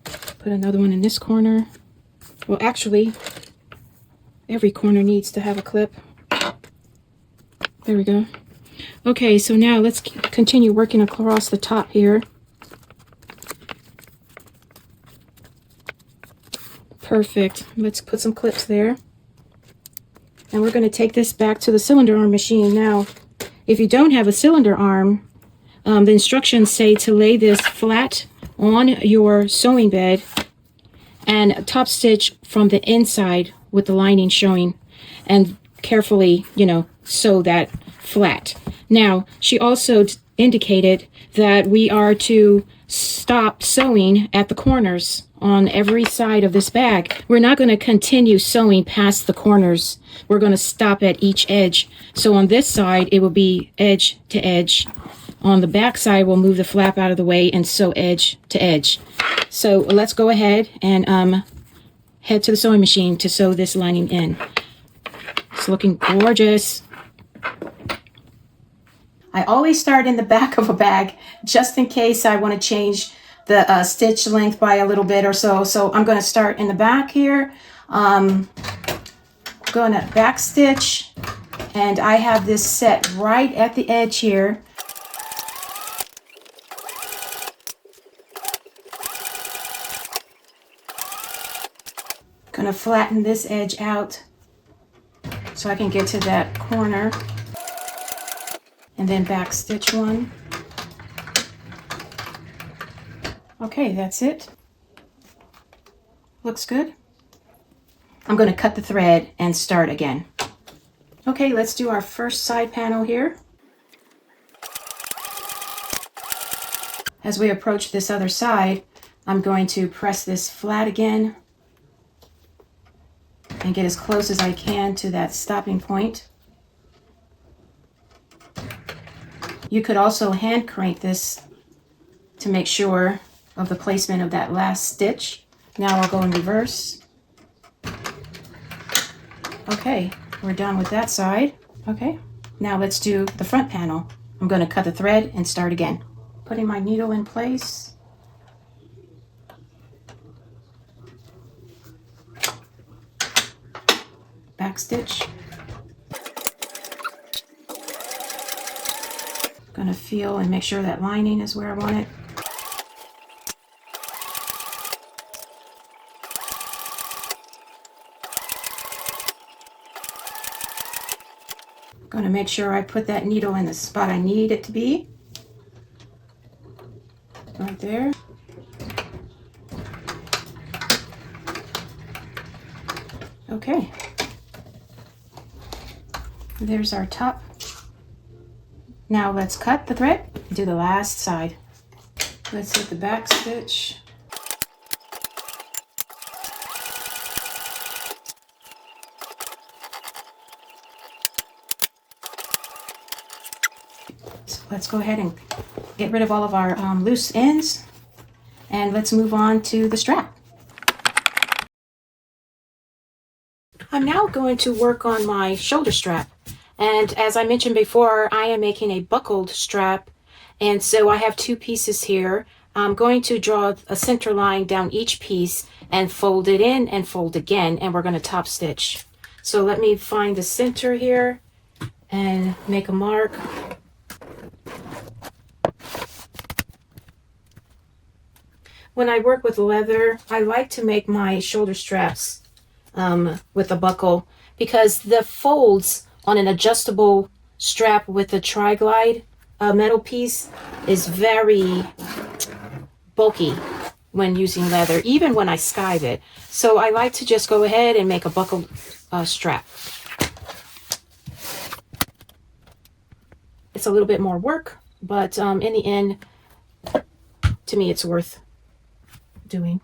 Speaker 1: Put another one in this corner. Well, actually, every corner needs to have a clip. There we go. Okay, so now let's continue working across the top here. Perfect. Let's put some clips there. And we're going to take this back to the cylinder arm machine. Now, if you don't have a cylinder arm, the instructions say to lay this flat on your sewing bed and top stitch from the inside with the lining showing, and carefully, sew that flat. Now, she also indicated that we are to stop sewing at the corners on every side of this bag. We're not going to continue sewing past the corners. We're going to stop at each edge. So on this side, it will be edge to edge. On the back side, we'll move the flap out of the way and sew edge to edge. So let's go ahead and head to the sewing machine to sew this lining in. It's looking gorgeous. I always start in the back of a bag just in case I want to change the stitch length by a little bit or so. So I'm going to start in the back here. Going to back stitch, and I have this set right at the edge here. Going to flatten this edge out so I can get to that corner, and then back stitch one. Okay, that's it. Looks good. I'm going to cut the thread and start again. Okay, let's do our first side panel here. As we approach this other side, I'm going to press this flat again and get as close as I can to that stopping point. You could also hand crank this to make sure of the placement of that last stitch. Now I'll go in reverse. Okay, we're done with that side. Okay, now let's do the front panel. I'm going to cut the thread and start again. Putting my needle in place. Back stitch. Gonna feel and make sure that lining is where I want it. Gonna make sure I put that needle in the spot I need it to be. Right there. Okay. There's our top. Now let's cut the thread, do the last side. Let's hit the back stitch. So let's go ahead and get rid of all of our loose ends, and let's move on to the strap. I'm now going to work on my shoulder strap. And as I mentioned before, I am making a buckled strap. And so I have two pieces here. I'm going to draw a center line down each piece and fold it in and fold again. And we're going to top stitch. So let me find the center here and make a mark. When I work with leather, I like to make my shoulder straps with a buckle, because the folds on an adjustable strap with a tri-glide metal piece is very bulky when using leather, even when I skive it. So I like to just go ahead and make a buckled strap. It's a little bit more work, but in the end, to me, it's worth doing.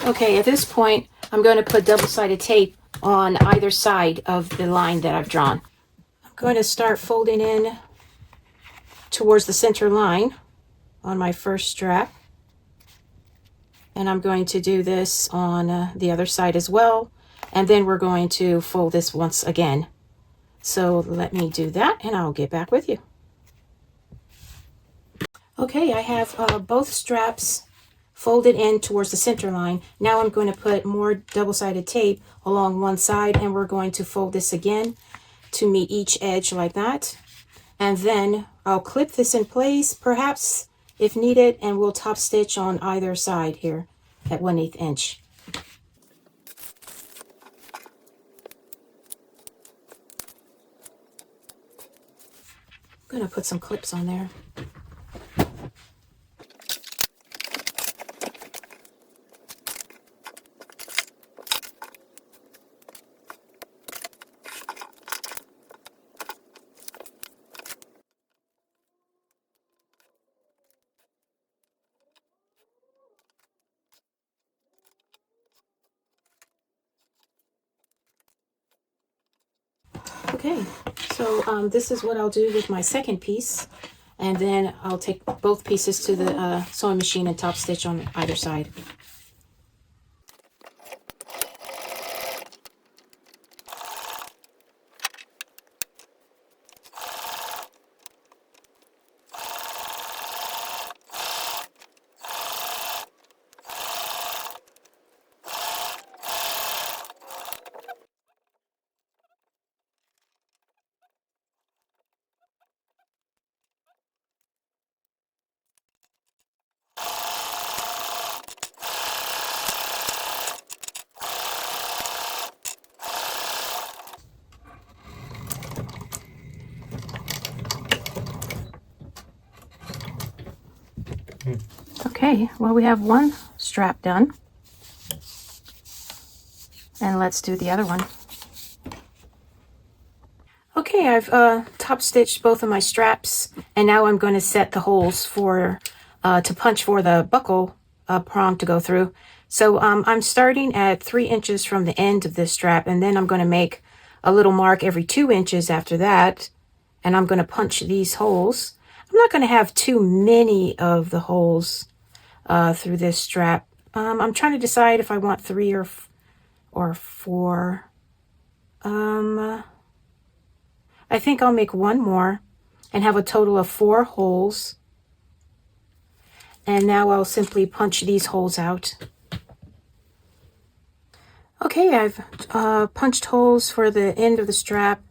Speaker 1: Okay, at this point, I'm going to put double-sided tape on either side of the line that I've drawn. I'm going to start folding in towards the center line on my first strap. And I'm going to do this on the other side as well. And then we're going to fold this once again. So let me do that and I'll get back with you. Okay, I have both straps folded in towards the center line. Now I'm going to put more double-sided tape along one side, and we're going to fold this again to meet each edge like that. And then I'll clip this in place, perhaps if needed, and we'll top stitch on either side here at 1/8 inch. I'm going to put some clips on there. Okay, so this is what I'll do with my second piece, and then I'll take both pieces to the sewing machine and top stitch on either side. Okay, well, we have one strap done, and let's do the other one. Okay, I've top stitched both of my straps, and now I'm going to set the holes for to punch for the buckle prong to go through. So I'm starting at 3 inches from the end of this strap, and then I'm going to make a little mark every 2 inches after that, and I'm going to punch these holes. I'm not going to have too many of the holes through this strap. I'm trying to decide if I want 3 or 4. I think I'll make one more and have a total of 4 holes. And now I'll simply punch these holes out. Okay, I've punched holes for the end of the strap,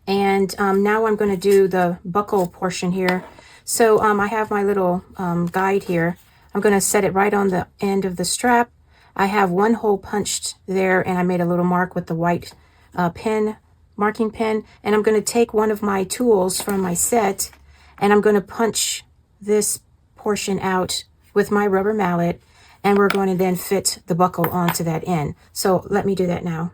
Speaker 1: and now I'm going to do the buckle portion here. So I have my little guide here. I'm going to set it right on the end of the strap. I have one hole punched there, and I made a little mark with the white marking pen, and I'm going to take one of my tools from my set, and I'm going to punch this portion out with my rubber mallet, and we're going to then fit the buckle onto that end. So let me do that now.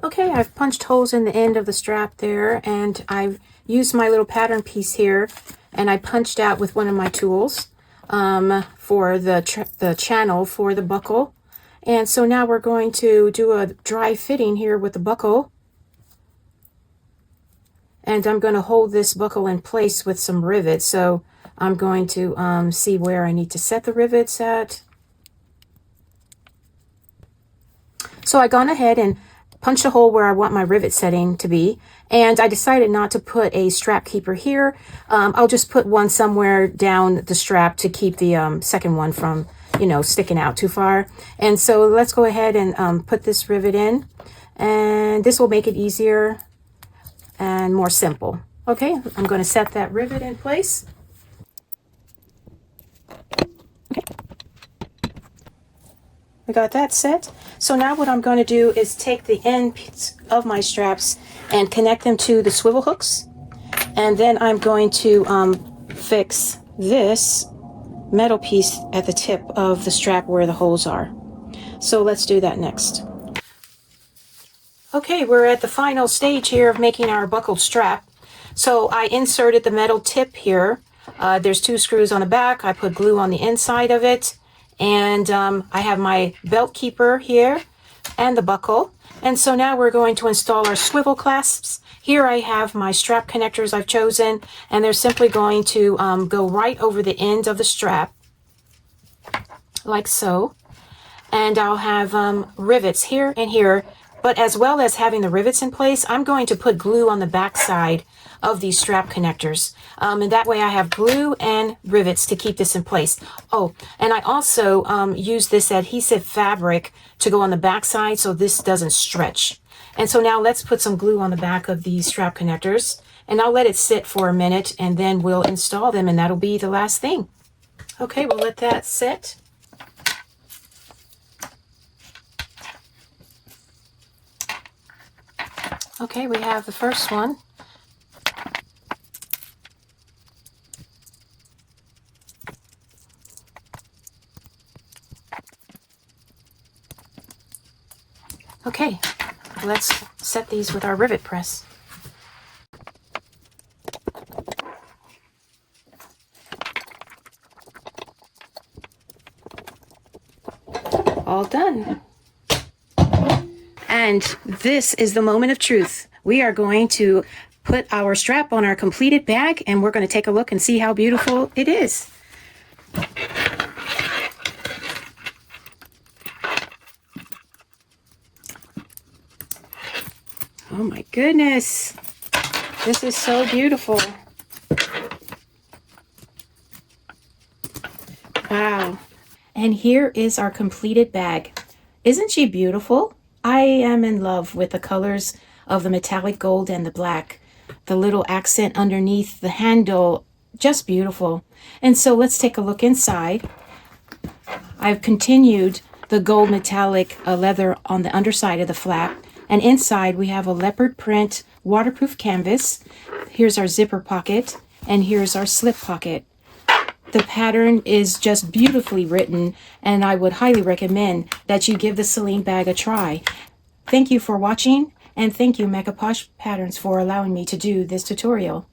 Speaker 1: Okay, I've punched holes in the end of the strap there, and I've used my little pattern piece here, and I punched out with one of my tools for the channel for the buckle. And so now we're going to do a dry fitting here with the buckle. And I'm going to hold this buckle in place with some rivets. So I'm going to see where I need to set the rivets at. So I gone ahead and punched a hole where I want my rivet setting to be. And I decided not to put a strap keeper here. I'll just put one somewhere down the strap to keep the second one from, sticking out too far. And so let's go ahead and put this rivet in. And this will make it easier and more simple. Okay, I'm going to set that rivet in place. We got that set. So now what I'm going to do is take the ends of my straps and connect them to the swivel hooks. And then I'm going to fix this metal piece at the tip of the strap where the holes are. So let's do that next. Okay, we're at the final stage here of making our buckled strap. So I inserted the metal tip here. There's 2 screws on the back. I put glue on the inside of it. And I have my belt keeper here and the buckle. And so now we're going to install our swivel clasps. Here I have my strap connectors I've chosen, and they're simply going to go right over the end of the strap, like so. And I'll have rivets here and here, but as well as having the rivets in place, I'm going to put glue on the back side of these strap connectors. And that way I have glue and rivets to keep this in place. Oh, and I also use this adhesive fabric to go on the back side so this doesn't stretch. And so now let's put some glue on the back of these strap connectors, and I'll let it sit for a minute, and then we'll install them, and that'll be the last thing. Okay, we'll let that sit. Okay, we have the first one. Okay, let's set these with our rivet press. All done. And this is the moment of truth. We are going to put our strap on our completed bag, and we're going to take a look and see how beautiful it is. Oh my goodness, this is so beautiful. Wow. And here is our completed bag. Isn't she beautiful? I am in love with the colors of the metallic gold and the black. The little accent underneath the handle, just beautiful. And so let's take a look inside. I've continued the gold metallic leather on the underside of the flap. And inside we have a leopard print waterproof canvas. Here's our zipper pocket, and here's our slip pocket. The pattern is just beautifully written, and I would highly recommend that you give the Celine bag a try. Thank you for watching, and thank you Mekaposh Patterns for allowing me to do this tutorial.